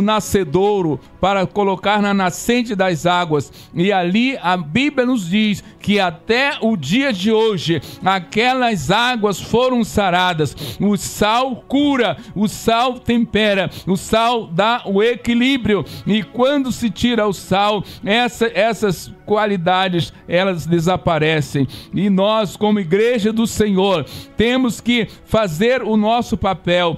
nascedouro, para colocar na nascente das águas. E ali a Bíblia nos diz que até o dia de hoje, aquelas águas foram saradas. O sal cura, o sal tempera, o sal dá o equilíbrio. E quando se tira o sal, essas qualidades, elas desaparecem. E nós, como igreja do Senhor, temos que fazer o nosso papel,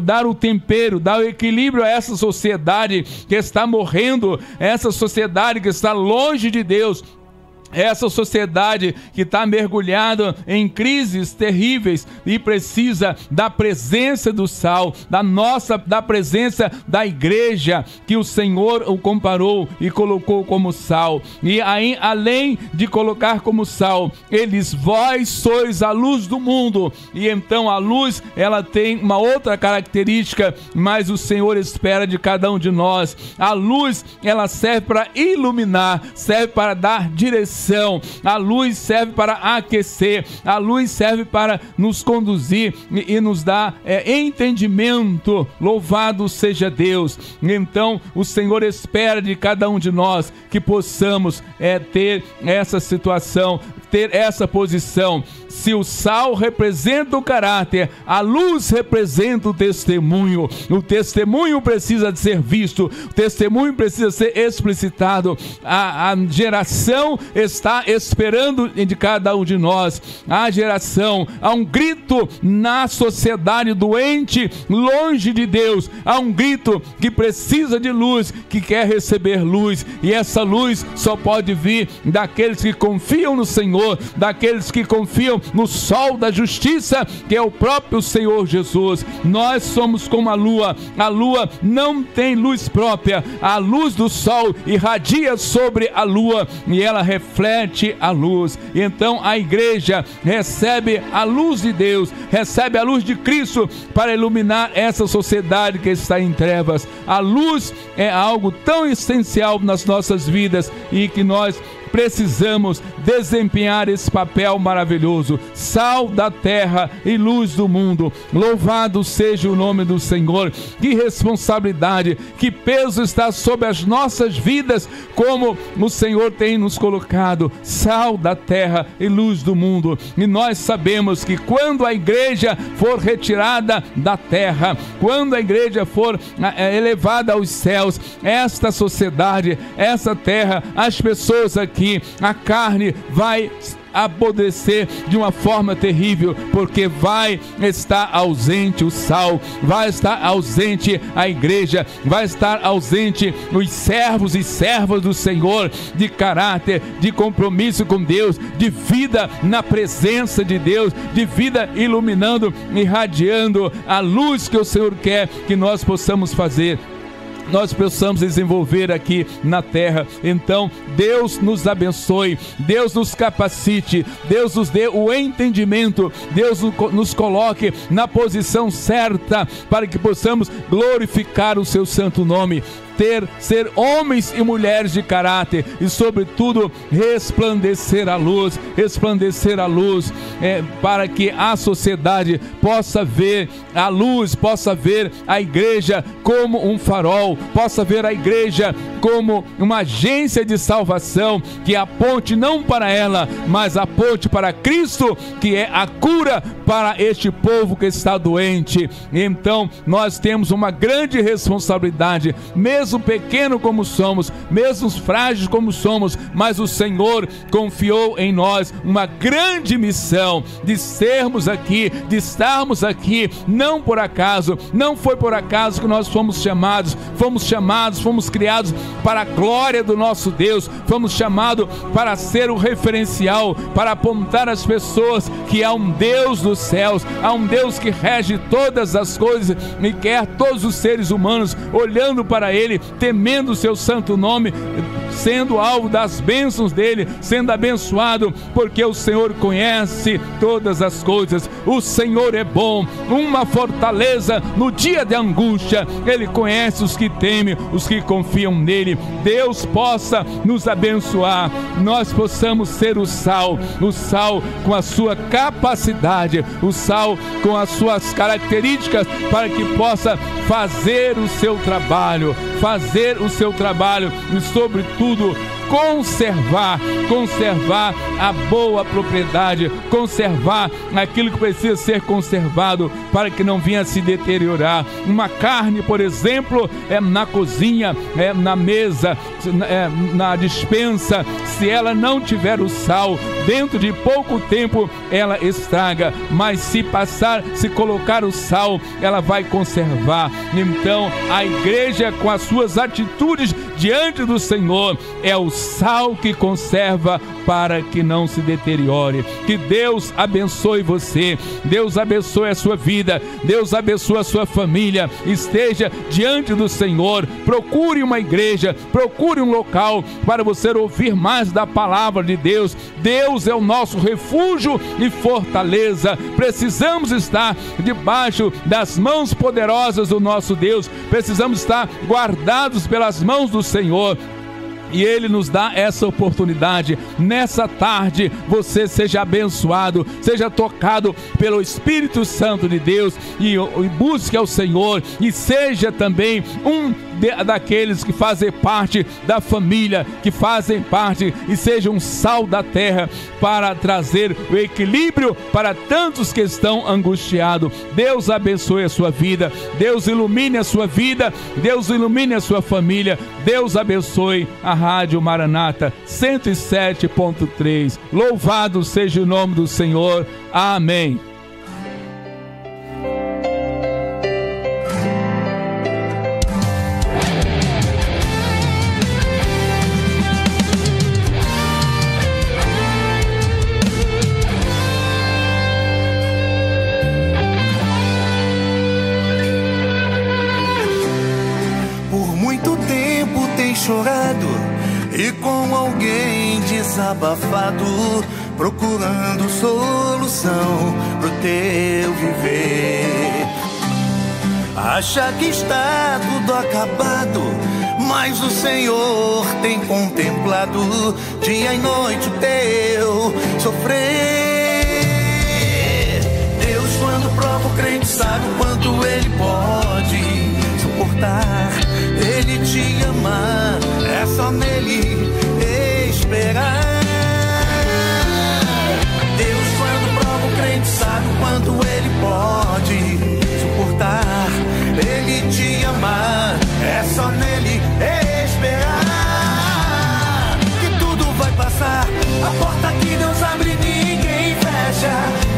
dar o tempero, dar o equilíbrio a essa sociedade que está morrendo, essa sociedade que está longe de Deus, essa sociedade que está mergulhada em crises terríveis e precisa da presença do sal, da presença da igreja, que o Senhor o comparou e colocou como sal. E aí, além de colocar como sal, vós sois a luz do mundo. E então a luz, ela tem uma outra característica, mas o Senhor espera de cada um de nós. A luz, ela serve para iluminar, serve para dar direção. A luz serve para aquecer, a luz serve para nos conduzir e nos dar entendimento. Louvado seja Deus. Então o Senhor espera de cada um de nós que possamos ter essa situação, ter essa posição. Se o sal representa o caráter, a luz representa o testemunho. O testemunho precisa de ser visto, o testemunho precisa ser explicitado. A geração está esperando de cada um de nós. A geração, há um grito na sociedade doente, longe de Deus. Há um grito que precisa de luz, que quer receber luz. E essa luz só pode vir daqueles que confiam no Senhor, daqueles que confiam no sol da justiça, que é o próprio Senhor Jesus. Nós somos como a lua não tem luz própria, a luz do sol irradia sobre a lua e ela reflete a luz. Então a igreja recebe a luz de Deus, recebe a luz de Cristo para iluminar essa sociedade que está em trevas. A luz é algo tão essencial nas nossas vidas e que nós precisamos desempenhar esse papel maravilhoso, sal da terra e luz do mundo. Louvado seja o nome do Senhor. Que responsabilidade, que peso está sobre as nossas vidas, como o Senhor tem nos colocado, sal da terra e luz do mundo. E nós sabemos que quando a igreja for retirada da terra, quando a igreja for elevada aos céus, esta sociedade, essa terra, as pessoas aqui, a carne vai apodrecer de uma forma terrível, porque vai estar ausente o sal, vai estar ausente a igreja, vai estar ausente os servos e servas do Senhor, de caráter, de compromisso com Deus, de vida na presença de Deus, de vida iluminando, irradiando a luz que o Senhor quer que nós possamos fazer, nós precisamos desenvolver aqui na terra. Então Deus nos abençoe, Deus nos capacite, Deus nos dê o entendimento, Deus nos coloque na posição certa para que possamos glorificar o seu santo nome, ser homens e mulheres de caráter e sobretudo resplandecer a luz, para que a sociedade possa ver a luz, possa ver a igreja como um farol, possa ver a igreja como uma agência de salvação, que aponte não para ela, mas aponte para Cristo, que é a cura para este povo que está doente. Então nós temos uma grande responsabilidade, mesmo mesmo pequeno como somos, mesmo frágeis como somos, mas o Senhor confiou em nós uma grande missão de sermos aqui, de estarmos aqui, não por acaso. Não foi por acaso que nós fomos chamados, fomos criados para a glória do nosso Deus, fomos chamados para ser o referencial, para apontar às pessoas que há um Deus dos céus, há um Deus que rege todas as coisas e quer todos os seres humanos olhando para Ele, temendo o seu santo nome, sendo alvo das bênçãos dele, sendo abençoado, porque o Senhor conhece todas as coisas. O Senhor é bom, uma fortaleza no dia de angústia. Ele conhece os que temem, os que confiam nele. Deus possa nos abençoar, nós possamos ser o sal com a sua capacidade, o sal com as suas características, para que possa fazer o seu trabalho e, sobretudo, conservar a boa propriedade, conservar aquilo que precisa ser conservado para que não venha a se deteriorar. Uma carne, por exemplo, na cozinha, na mesa, na despensa, se ela não tiver o sal, dentro de pouco tempo ela estraga, mas se colocar o sal, ela vai conservar. Então a igreja, com as suas atitudes diante do Senhor, é o sal que conserva para que não se deteriore. Que Deus abençoe você, Deus abençoe a sua vida, Deus abençoe a sua família. Esteja diante do Senhor, procure uma igreja, procure um local para você ouvir mais da palavra de Deus. Deus é o nosso refúgio e fortaleza. Precisamos estar debaixo das mãos poderosas do nosso Deus, precisamos estar guardados pelas mãos do Senhor. E Ele nos dá essa oportunidade. Nessa tarde, você seja abençoado, seja tocado pelo Espírito Santo de Deus e busque ao Senhor, e seja também daqueles que fazem parte da família, que fazem parte e sejam sal da terra, para trazer o equilíbrio para tantos que estão angustiados. Deus abençoe a sua vida, Deus ilumine a sua vida, Deus ilumine a sua família. Deus abençoe a Rádio Maranata 107.3. Louvado seja o nome do Senhor. Amém. Chorado e com alguém desabafado, procurando solução pro teu viver. Acha que está tudo acabado, mas o Senhor tem contemplado dia e noite o teu sofrer. Deus, quando prova o crente, sabe o quanto ele pode suportar. Ele te ama, é só nele esperar. Deus, quando prova o crente, sabe o quanto ele pode suportar. Ele te ama, é só nele esperar. Que tudo vai passar. A porta que Deus abre, ninguém fecha.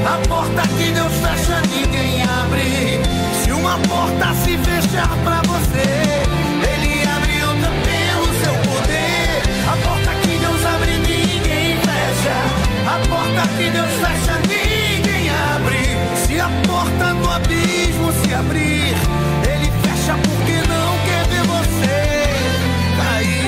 A porta que Deus fecha, ninguém abre. Se uma porta se fechar pra você, Ele abre outra pelo seu poder. A porta que Deus abre, ninguém fecha. A porta que Deus fecha, ninguém abre. Se a porta do abismo se abrir, Ele fecha porque não quer ver você cair.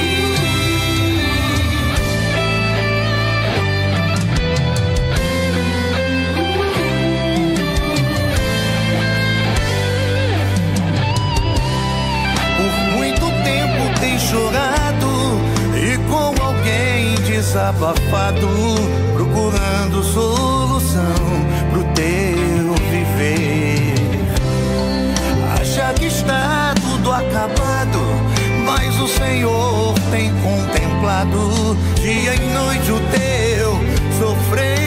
Chorado e com alguém desabafado, procurando solução pro teu viver. Acha que está tudo acabado, mas o Senhor tem contemplado dia e noite o teu sofrer.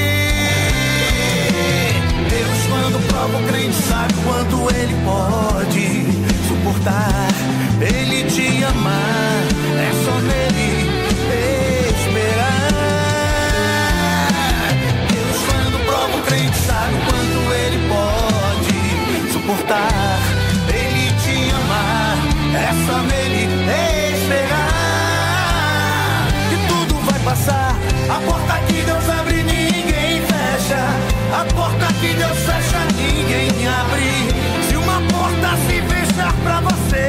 Deus, quando prova o crente, sabe quanto ele pode suportar. Ele te amar, é só nele esperar. Deus, quando prova o crente, sabe o quanto ele pode suportar. Ele te amar, é só nele esperar. E tudo vai passar. A porta que Deus abre, ninguém fecha. A porta que Deus fecha, ninguém abre. Se uma porta se fechar pra você,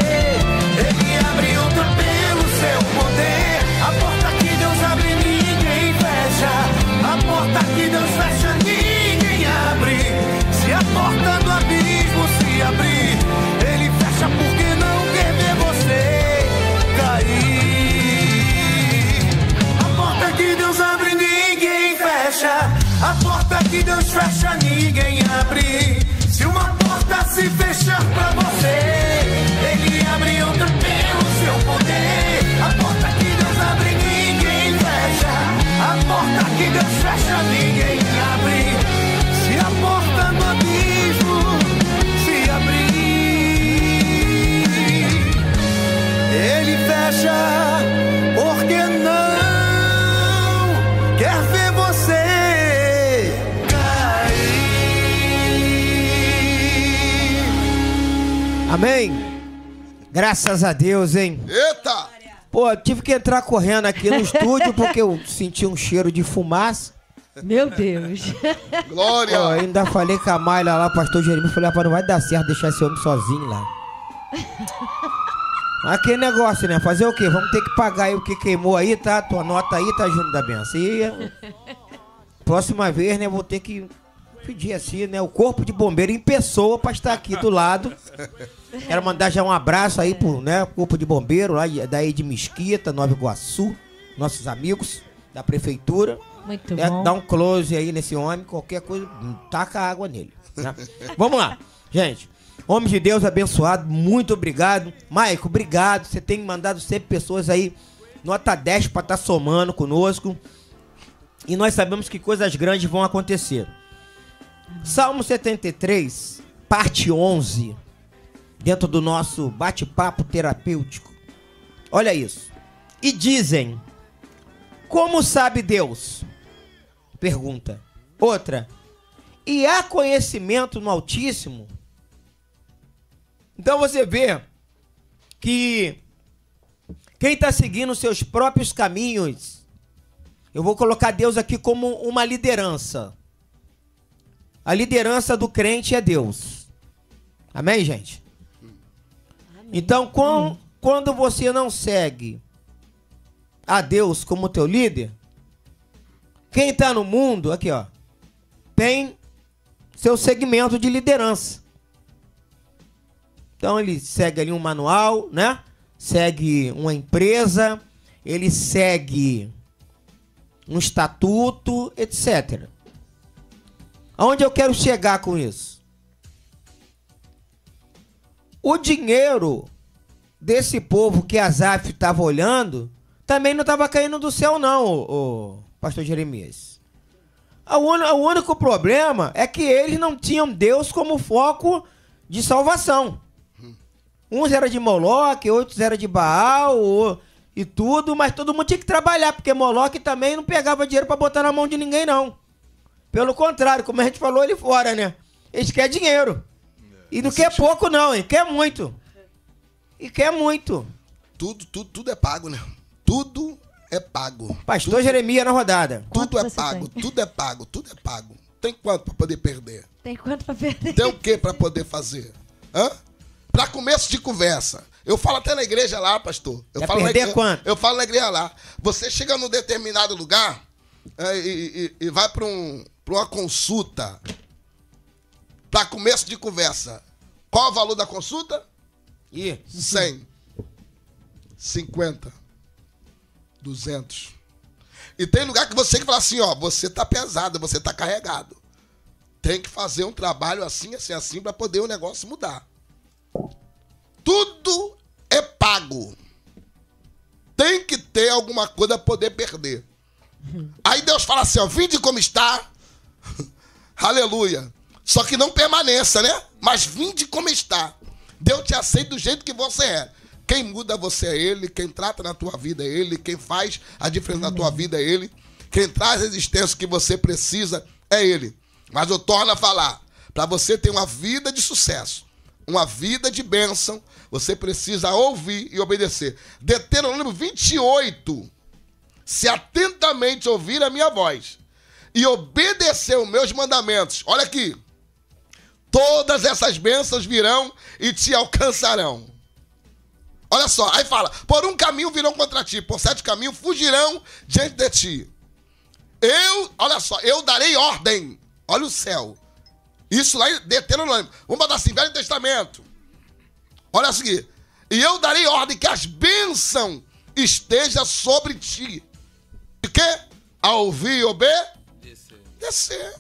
Ele abre outra pelo seu poder. A porta que Deus abre, ninguém fecha. A porta que Deus fecha, ninguém abre. Se a porta do abismo se abrir, Ele fecha porque não quer ver você cair. A porta que Deus abre, ninguém fecha. A porta que Deus fecha, ninguém abre. Se uma porta se fechar pra você, Ele abre outra pelo seu poder. A porta que Deus abre, ninguém fecha. A porta que Deus fecha, ninguém abre. Se a porta do abismo se abrir, Ele fecha porque não quer ver você cair. Amém? Graças a Deus, hein? Eita! Pô, eu tive que entrar correndo aqui no estúdio porque eu senti um cheiro de fumaça. Meu Deus. Glória! Pô, ainda falei com a Mayla lá, o pastor Jeremias, falei, rapaz, não vai dar certo deixar esse homem sozinho lá. Aquele negócio, né? Fazer o quê? Vamos ter que pagar aí o que queimou aí, tá? Tua nota aí, tá, Júnior da Benção? E próxima vez, né, vou ter que pedir assim, né, o corpo de bombeiro em pessoa pra estar aqui do lado. Quero mandar já um abraço aí pro, né, corpo de bombeiro lá daí de Mesquita, Nova Iguaçu, nossos amigos da prefeitura. Muito É, bom. dá um close aí nesse homem, qualquer coisa, taca água nele, né? Vamos lá, gente. Homem de Deus abençoado, muito obrigado. Maico, obrigado. Você tem mandado sempre pessoas aí, nota 10 pra estar somando conosco. E nós sabemos que coisas grandes vão acontecer. Salmo 73, parte 11, dentro do nosso bate-papo terapêutico. Olha isso. E dizem, como sabe Deus? Pergunta. Outra. E há conhecimento no Altíssimo? Então você vê que quem está seguindo seus próprios caminhos, eu vou colocar Deus aqui como uma liderança. A liderança do crente é Deus. Amém, gente? Amém. Então, quando você não segue a Deus como teu líder, quem está no mundo, aqui ó, tem seu segmento de liderança. Então ele segue ali um manual, né? Segue uma empresa, ele segue um estatuto, etc. Aonde eu quero chegar com isso? O dinheiro desse povo que Asaf estava olhando também não estava caindo do céu não, o pastor Jeremias. O único problema é que eles não tinham Deus como foco de salvação. Uns eram de Moloque, outros eram de Baal e tudo, mas todo mundo tinha que trabalhar, porque Moloque também não pegava dinheiro para botar na mão de ninguém, não. Pelo contrário, como a gente falou ali fora, né? Eles querem dinheiro. E não quer pouco, não, hein? Quer muito. E quer muito. Tudo é pago, né? Tudo é pago. Pastor tudo, Jeremias na rodada. Tudo é pago, tudo é pago, tudo é pago. Tem quanto para poder perder? Tem quanto para perder? Tem o que para poder fazer? Hã? Para começo de conversa. Eu falo até na igreja lá, pastor. Eu falo perder na quanto? Eu falo na igreja lá. Você chega num determinado lugar e vai para uma consulta. Para começo de conversa. Qual é o valor da consulta? 100. 50. 200. E tem lugar que você que fala assim, ó, você tá pesado, você tá carregado. Tem que fazer um trabalho assim, assim, assim, para poder o negócio mudar. Tudo é pago. Tem que ter alguma coisa para poder perder. Aí Deus fala assim, ó, vinde como está. Aleluia. Só que não permaneça, né? Mas vinde como está. Deus te aceita do jeito que você é. Quem muda você é Ele, quem trata na tua vida é Ele, quem faz a diferença na tua vida é Ele, quem traz a existência que você precisa é Ele. Mas eu torno a falar, para você ter uma vida de sucesso, uma vida de bênção, você precisa ouvir e obedecer. Deuteronômio 28, se atentamente ouvir a minha voz e obedecer os meus mandamentos, olha aqui, todas essas bênçãos virão e te alcançarão. Olha só, aí fala, por um caminho virão contra ti, por 7 caminhos fugirão diante de ti. Olha só, eu darei ordem. Olha o céu. Isso lá em Deuteronômio. Vamos botar assim, Velho Testamento. Olha o seguinte. E eu darei ordem que as bênçãos estejam sobre ti. De quê? A ouvir e obedecer.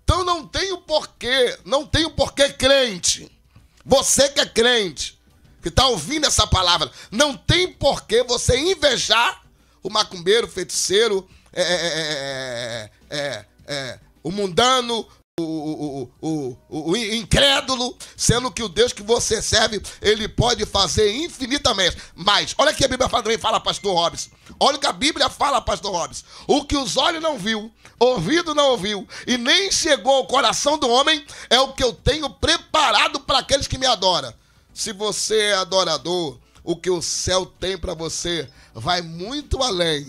Então não tem o porquê crente. Você que é crente, que está ouvindo essa palavra, não tem porquê você invejar o macumbeiro, o feiticeiro, o mundano, o incrédulo, sendo que o Deus que você serve, ele pode fazer infinitamente. Mas, olha que a Bíblia fala, também fala, pastor Robson. Olha o que a Bíblia fala, pastor Robson. O que os olhos não viu, ouvido não ouviu, e nem chegou ao coração do homem, é o que eu tenho preparado para aqueles que me adoram. Se você é adorador, o que o céu tem para você vai muito além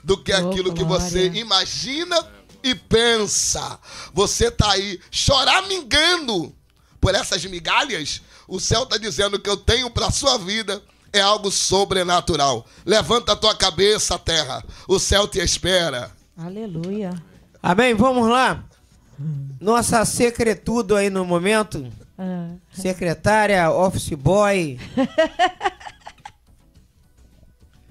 do que aquilo que você imagina e pensa. Você está aí choramingando por essas migalhas. O céu está dizendo que eu tenho para a sua vida é algo sobrenatural. Levanta a tua cabeça, terra. O céu te espera. Aleluia. Amém, vamos lá. Nossa secretudo aí no momento. Secretária, office boy.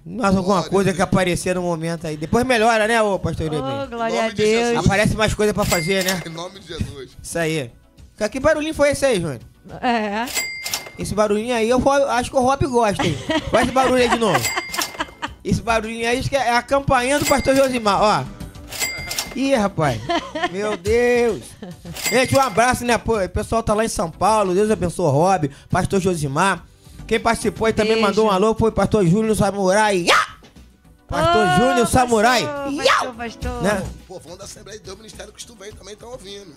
Mais alguma coisa que aparecer no momento aí. Depois melhora, né, ô pastor Irene? Glória a Deus. Aparece mais coisa pra fazer, né? Em nome de Jesus. Isso aí. Que barulhinho foi esse aí, Júnior? Esse barulhinho aí, eu acho que o Rob gosta, hein? Faz esse barulho aí de novo. Esse barulhinho aí, acho que é a campainha do pastor Josimar, ó. Ih, rapaz. Meu Deus. Gente, um abraço, né? Pô, o pessoal tá lá em São Paulo. Deus abençoe o Rob, pastor Josimar. Quem participou e também mandou um alô foi o pastor Júnior Samurai. Pastor Júnior Samurai. Pastor. Né? O povão da Assembleia de Deus, Ministério Cristo Vem, também estão ouvindo.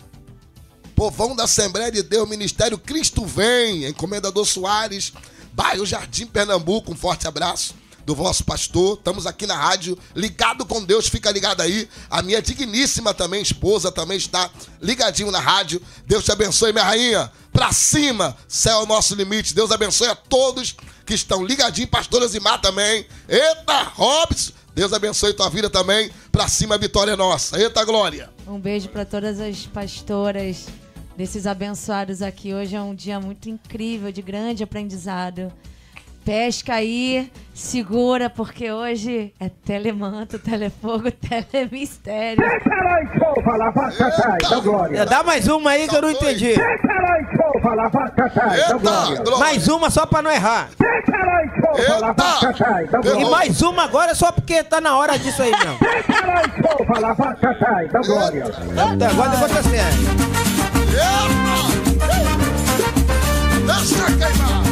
Povão da Assembleia de Deus, Ministério Cristo Vem, Encomendador Soares, bairro Jardim, Pernambuco. Um forte abraço do vosso pastor. Estamos aqui na rádio, ligado com Deus, fica ligado aí. A minha digníssima também, esposa, também está ligadinho na rádio. Deus te abençoe, minha rainha. Pra cima, céu é o nosso limite. Deus abençoe a todos que estão ligadinhos. Pastor Josimar também. Eita, Robson. Deus abençoe tua vida também. Pra cima, a vitória é nossa. Eita, glória. Um beijo para todas as pastoras desses abençoados aqui. Hoje é um dia muito incrível, de grande aprendizado. Pesca aí, segura, porque hoje é telemanto, telefogo, telemistério. Dá mais uma aí que eu não entendi. Mais uma só pra não errar. E mais uma agora só porque tá na hora disso aí, não. Agora depois tá certo. Deixa queimar.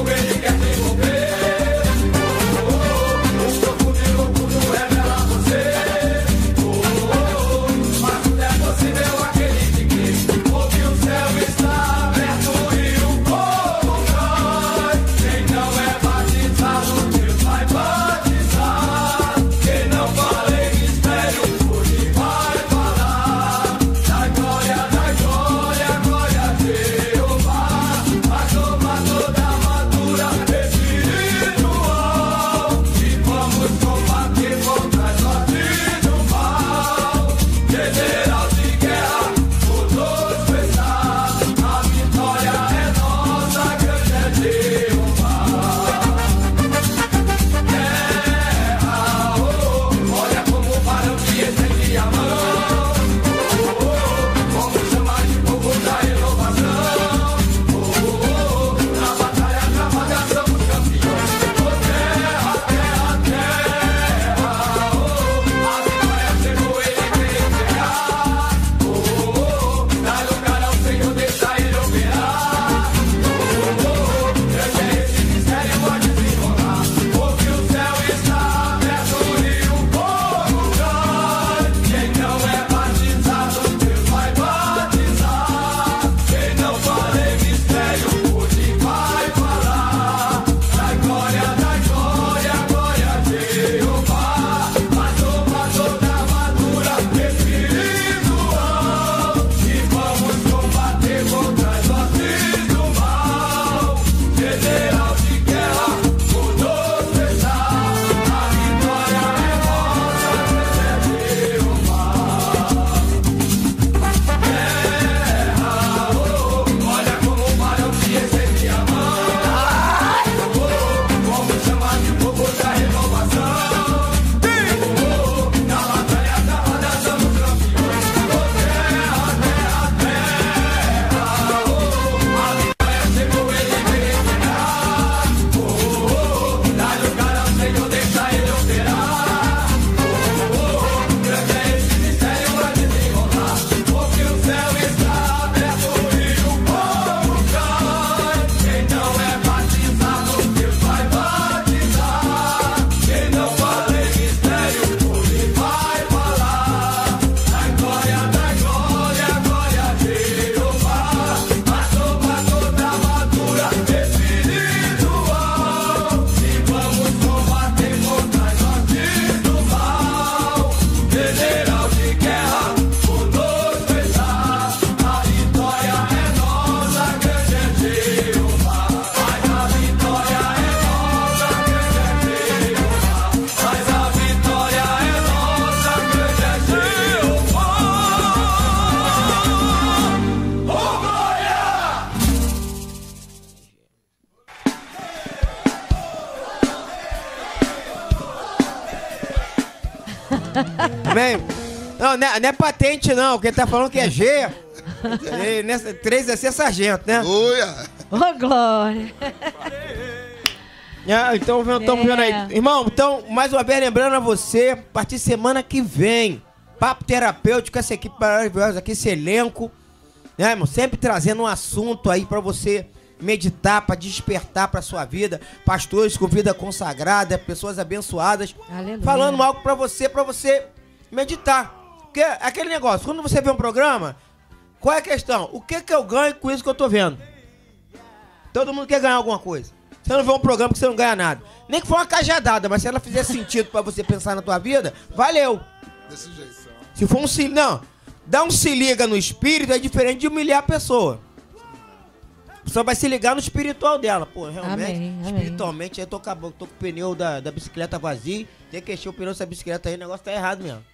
Ele quer te envolver. Amém? Não, não é patente não, quem tá falando que é G. 3 é ser sargento, né? Uia! Ô, glória! Então, estamos vendo aí. Irmão, então, mais uma vez lembrando a você, a partir de semana que vem, papo terapêutico, essa equipe maravilhosa aqui, esse elenco, né, irmão? Sempre trazendo um assunto aí pra você meditar, pra despertar pra sua vida. Pastores com vida consagrada, pessoas abençoadas. Aleluia. Falando algo pra você meditar. Porque aquele negócio, quando você vê um programa, qual é a questão? O que eu ganho com isso que eu tô vendo? Todo mundo quer ganhar alguma coisa. Você não vê um programa que você não ganha nada. Nem que for uma cajadada, mas se ela fizer sentido pra você pensar na tua vida, valeu. Desse jeito. Se for não, dá um se liga no espírito é diferente de humilhar a pessoa. A pessoa vai se ligar no espiritual dela. Pô, realmente, amém. espiritualmente, eu tô com o pneu da bicicleta vazio, tem que encher o pneu dessa bicicleta aí, o negócio tá errado mesmo.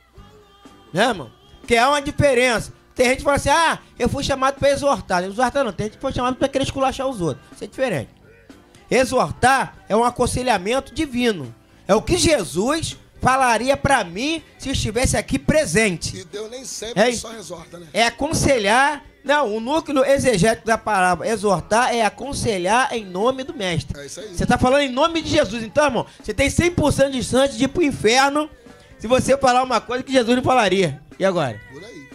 Né, irmão? Porque há uma diferença. Tem gente que fala assim, eu fui chamado pra exortar. Exortar não, tem gente que foi chamado pra querer esculachar os outros. Isso é diferente. Exortar é um aconselhamento divino. É o que Jesus falaria pra mim se estivesse aqui presente. E Deus nem sempre só exorta, né? É aconselhar. Não, o núcleo exegético da palavra exortar é aconselhar em nome do mestre. É isso aí. Você tá falando em nome de Jesus. Então, irmão, você tem 100% de chance de ir pro inferno se você falar uma coisa que Jesus não falaria. E agora? Por aí.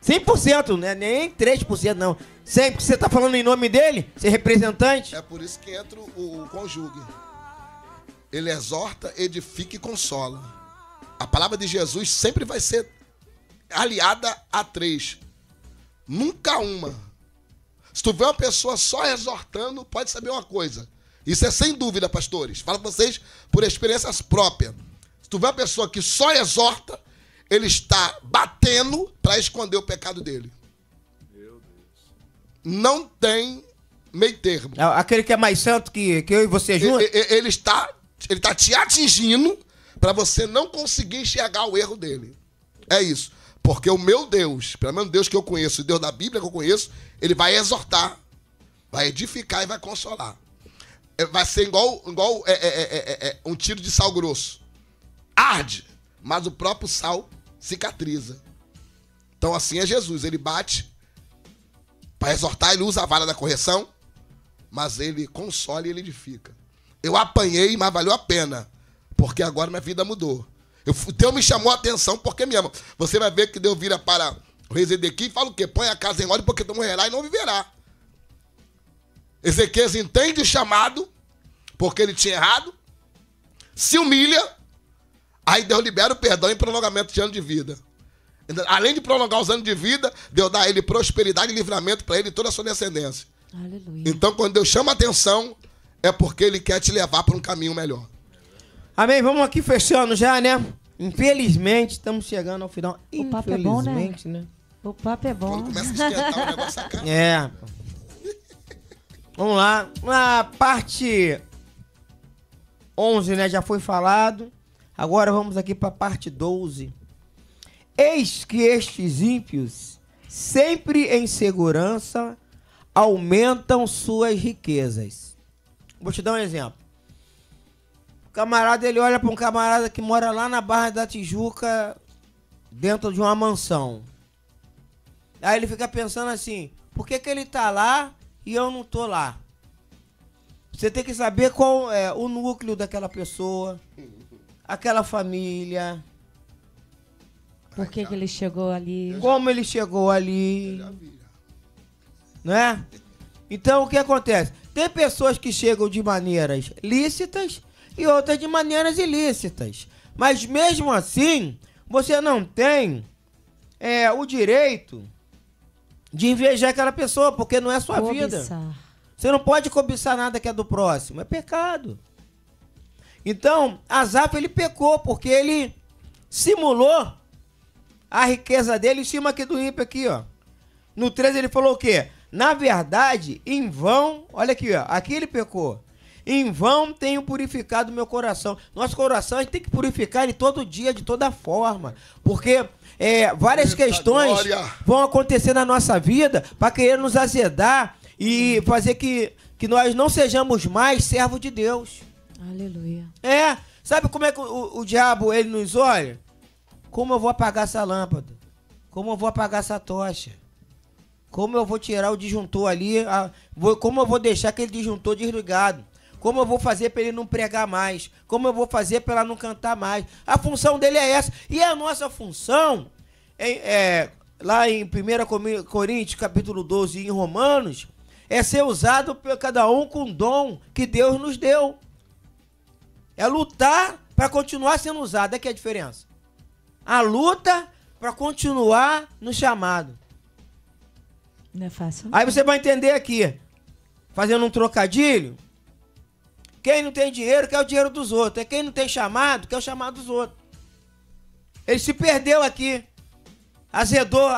100%, né? Nem 3% não. Sempre que você tá falando em nome dele, ser representante. É por isso que entra o conjugue. Ele exorta, edifica e consola. A palavra de Jesus sempre vai ser aliada a 3. Nunca uma. Se tu vê uma pessoa só exortando, pode saber uma coisa. Isso é sem dúvida, pastores. Falo pra vocês por experiências próprias. Se tu vê uma pessoa que só exorta, ele está batendo para esconder o pecado dele. Meu Deus. Não tem meio termo. Aquele que é mais santo que eu e você juntos? Ele está te atingindo para você não conseguir enxergar o erro dele. É isso. Porque o meu Deus, pelo menos Deus que eu conheço, o Deus da Bíblia que eu conheço, ele vai exortar, vai edificar e vai consolar. Vai ser igual um tiro de sal grosso. Arde, mas o próprio sal cicatriza. Então assim é Jesus, ele bate para exortar, ele usa a vara da correção, mas ele consola e ele edifica. Eu apanhei, mas valeu a pena, porque agora minha vida mudou. Deus me chamou a atenção porque me ama. Você vai ver que Deus vira para o rei Zedequias e fala o quê? Põe a casa em ordem porque tu morrerá e não viverá. Ezequias entende o chamado, porque ele tinha errado, se humilha, aí Deus libera o perdão e prolongamento de ano de vida. Além de prolongar os anos de vida, Deus dá a ele prosperidade e livramento para ele e toda a sua descendência. Aleluia. Então, quando Deus chama a atenção, é porque ele quer te levar para um caminho melhor. Amém? Vamos aqui fechando já, né? Infelizmente, estamos chegando ao final. O papo é bom, né? Né? O papo é bom. Quando começa a esquentar o negócio acaba. É. Vamos lá. A parte 11, né? Já foi falado. Agora vamos aqui para a parte 12. Eis que estes ímpios, sempre em segurança, aumentam suas riquezas. Vou te dar um exemplo. O camarada, ele olha para um camarada que mora lá na Barra da Tijuca, dentro de uma mansão. Aí ele fica pensando assim, por que ele tá lá e eu não tô lá? Você tem que saber qual é o núcleo daquela pessoa, aquela família. Por que ele chegou ali? Como ele chegou ali. Né? Então, o que acontece? Tem pessoas que chegam de maneiras lícitas e outras de maneiras ilícitas. Mas mesmo assim, você não tem o direito de invejar aquela pessoa, porque não é sua vida. Você não pode cobiçar nada que é do próximo. É pecado. Então, Asaf, ele pecou, porque ele simulou a riqueza dele em cima aqui do ímpio aqui, ó. No 13 ele falou o quê? Na verdade, em vão, olha aqui, ó, aqui ele pecou. Em vão tenho purificado meu coração. Nosso coração a gente tem que purificar ele todo dia, de toda forma. Porque várias questões vão acontecer na nossa vida para querer nos azedar e fazer que nós não sejamos mais servos de Deus. Aleluia. Sabe como é que o diabo ele nos olha? como eu vou apagar essa lâmpada? Como eu vou apagar essa tocha? Como eu vou tirar o disjuntor ali? Como eu vou deixar aquele disjuntor desligado? Como eu vou fazer para ele não pregar mais? Como eu vou fazer para ela não cantar mais? A função dele é essa. E a nossa função, lá em 1 Coríntios, capítulo 12, e em Romanos, é ser usado por cada um com o dom que Deus nos deu. É lutar para continuar sendo usado. É que é a diferença. A luta para continuar no chamado. Não é fácil. Aí você vai entender aqui, fazendo um trocadilho, quem não tem dinheiro quer o dinheiro dos outros. É quem não tem chamado quer o chamado dos outros. Ele se perdeu aqui. Azedou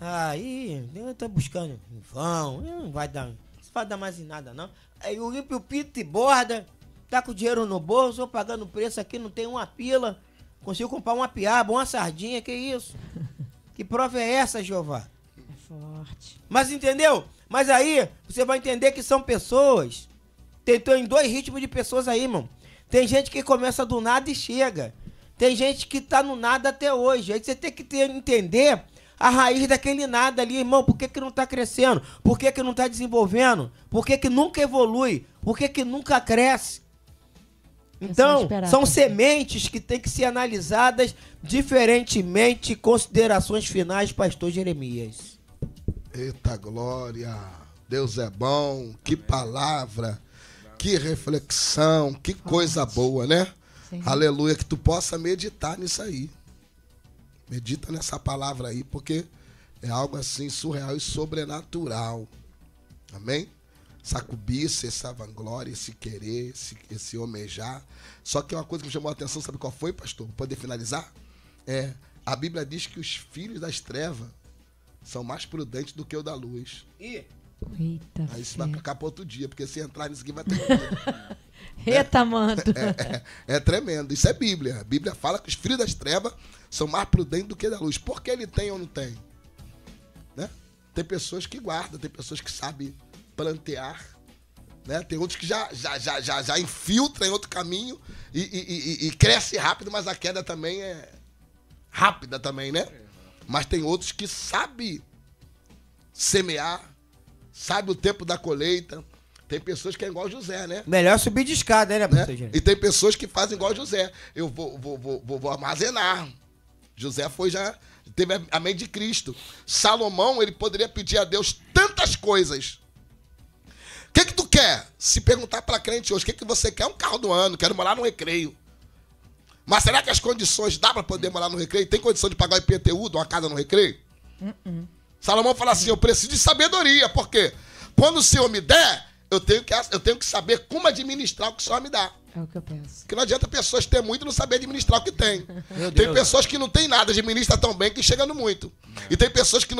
Aí, eu tô buscando em vão. Não vai dar mais em nada, não. Aí o ímpio pita e borda, tá com dinheiro no bolso, eu pagando preço aqui, não tem uma pila. Consigo comprar uma piaba, uma sardinha, que isso? Que prova é essa, Jeová? É forte. Mas entendeu? Mas aí, você vai entender que são pessoas. Tem 2 ritmos de pessoas aí, irmão. Tem gente que começa do nada e chega. Tem gente que tá no nada até hoje. Aí você tem que entender a raiz daquele nada ali, irmão. Por que não tá crescendo? Por que não tá desenvolvendo? Por que nunca evolui? Por que nunca cresce? Então, são sementes que tem que ser analisadas diferentemente. Considerações finais, pastor Jeremias. Eita glória! Deus é bom, que palavra, que reflexão, que coisa boa, né? Sim. Aleluia, que tu possa meditar nisso aí. Medita nessa palavra aí, porque é algo assim surreal e sobrenatural. Amém? Essa cobiça, essa vanglória, esse querer, esse almejar. Só que uma coisa que me chamou a atenção, sabe qual foi, pastor? Para poder finalizar? A Bíblia diz que os filhos das trevas são mais prudentes do que o da luz. Eita, aí isso vai ficar para outro dia, porque se entrar nisso aqui vai ter Eita, manto. É tremendo. Isso é Bíblia. A Bíblia fala que os filhos das trevas são mais prudentes do que da luz. Por que ele tem ou não tem? Né? Tem pessoas que guardam, tem pessoas que sabem plantear, né? Tem outros que já infiltram em outro caminho e cresce rápido, mas a queda também é rápida também, né? Mas tem outros que sabem semear, sabe o tempo da colheita. Tem pessoas que é igual José, né? Melhor subir de escada, né, pastor Jeremias? E tem pessoas que fazem igual José. Eu vou armazenar. José teve a mente de Cristo. Salomão, ele poderia pedir a Deus tantas coisas. O que tu quer? Se perguntar para crente hoje, o que você quer? Um carro do ano, quero morar no Recreio. Mas será que as condições dá para poder morar no Recreio? Tem condição de pagar o IPTU de uma casa no Recreio? Salomão fala assim, eu preciso de sabedoria, porque quando o Senhor me der, eu tenho que saber como administrar o que o Senhor me dá. É o que eu penso. Porque não adianta pessoas ter muito e não saber administrar o que tem. Tem pessoas que não tem nada, administra tão bem que chega no muito. E tem pessoas que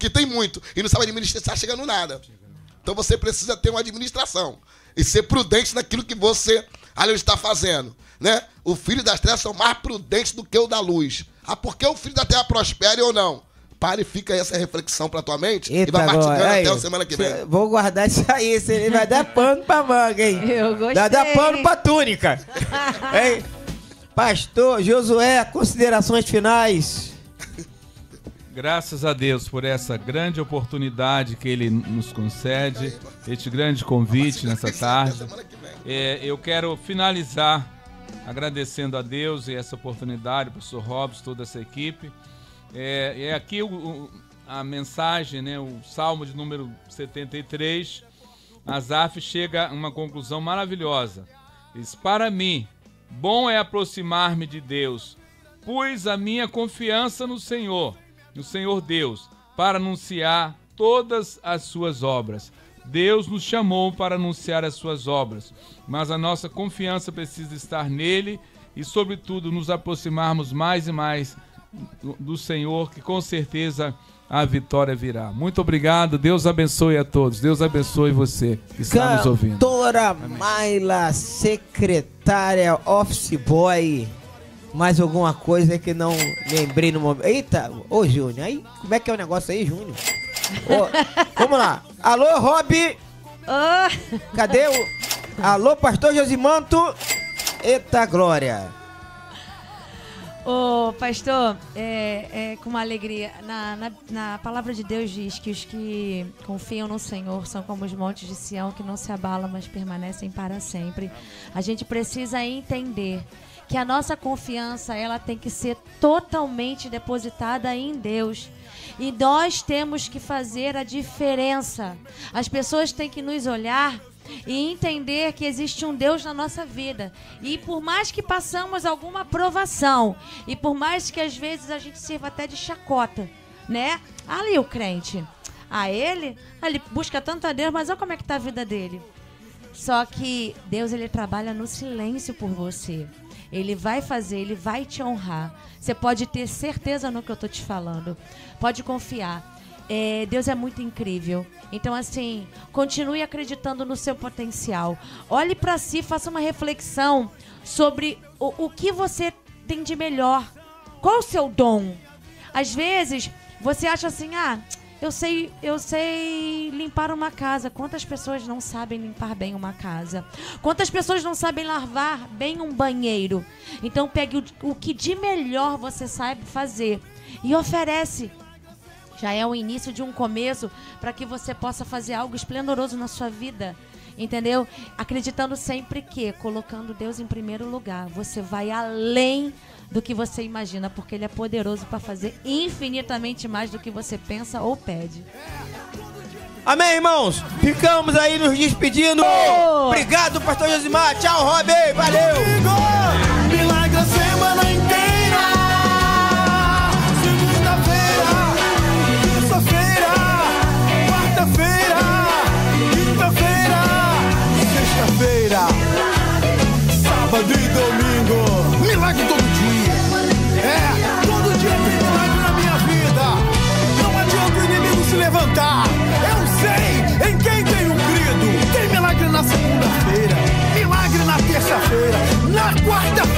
tem muito e não sabem administrar, chega no nada. Então você precisa ter uma administração e ser prudente naquilo que você ali está fazendo, né? O filho das trevas são mais prudentes do que o da luz. Por que o filho da terra prospere ou não? Pare e fica essa reflexão pra tua mente. Eita, e vai mastigando até a semana que vem. Vou guardar isso aí, ele vai dar pano pra manga, hein? Eu gostei. Vai dar pano pra túnica. Hein? Pastor Josué, considerações finais. Graças a Deus por essa grande oportunidade que Ele nos concede, este grande convite nessa tarde. Eu quero finalizar agradecendo a Deus e essa oportunidade, o pastor Robson, toda essa equipe. Aqui a mensagem, né, o Salmo de número 73, Asaf chega a uma conclusão maravilhosa. Diz, para mim, bom é aproximar-me de Deus, pus a minha confiança no Senhor Deus, para anunciar todas as suas obras. Deus nos chamou para anunciar as suas obras, mas a nossa confiança precisa estar nele e, sobretudo, nos aproximarmos mais e mais do Senhor, que com certeza a vitória virá. Muito obrigado, Deus abençoe a todos, Deus abençoe você que está nos ouvindo. Cantora Maila, secretária, office boy, mais alguma coisa que não lembrei no momento. Eita, ô Júnior, aí, como é que é o negócio aí, Júnior? Vamos lá. Alô, Rob. Cadê o... Alô, pastor Josimanto. Eita, glória. Ô, pastor, com uma alegria. Na palavra de Deus diz que os que confiam no Senhor são como os montes de Sião, que não se abalam, mas permanecem para sempre. A gente precisa entender que a nossa confiança, ela tem que ser totalmente depositada em Deus. E nós temos que fazer a diferença. As pessoas têm que nos olhar e entender que existe um Deus na nossa vida. E por mais que passamos alguma provação, e por mais que às vezes a gente sirva até de chacota, né? Ali o crente, ele busca tanto a Deus, mas olha como é que tá a vida dele. Só que Deus, ele trabalha no silêncio por você. Ele vai fazer, ele vai te honrar. Você pode ter certeza no que eu tô te falando. Pode confiar. Deus é muito incrível. Então, assim, continue acreditando no seu potencial. Olhe para si, faça uma reflexão sobre o que você tem de melhor. Qual o seu dom? Às vezes, você acha assim, eu sei limpar uma casa. Quantas pessoas não sabem limpar bem uma casa? Quantas pessoas não sabem lavar bem um banheiro? Então, pegue o que de melhor você sabe fazer e oferece. Já é o início de um começo para que você possa fazer algo esplendoroso na sua vida, entendeu? Acreditando sempre que, colocando Deus em primeiro lugar, você vai além do que você imagina, porque Ele é poderoso para fazer infinitamente mais do que você pensa ou pede. Amém, irmãos? Ficamos aí nos despedindo. Obrigado, pastor Josimar. Tchau, Rob. Valeu. Milagre a semana inteira. Quarta-feira, quinta-feira, sexta-feira, sábado e domingo. Milagre todo dia. Todo dia tem milagre na minha vida. Não adianta o inimigo se levantar. Eu sei em quem tenho crido. Tem milagre na segunda-feira, milagre na terça-feira, na quarta-feira.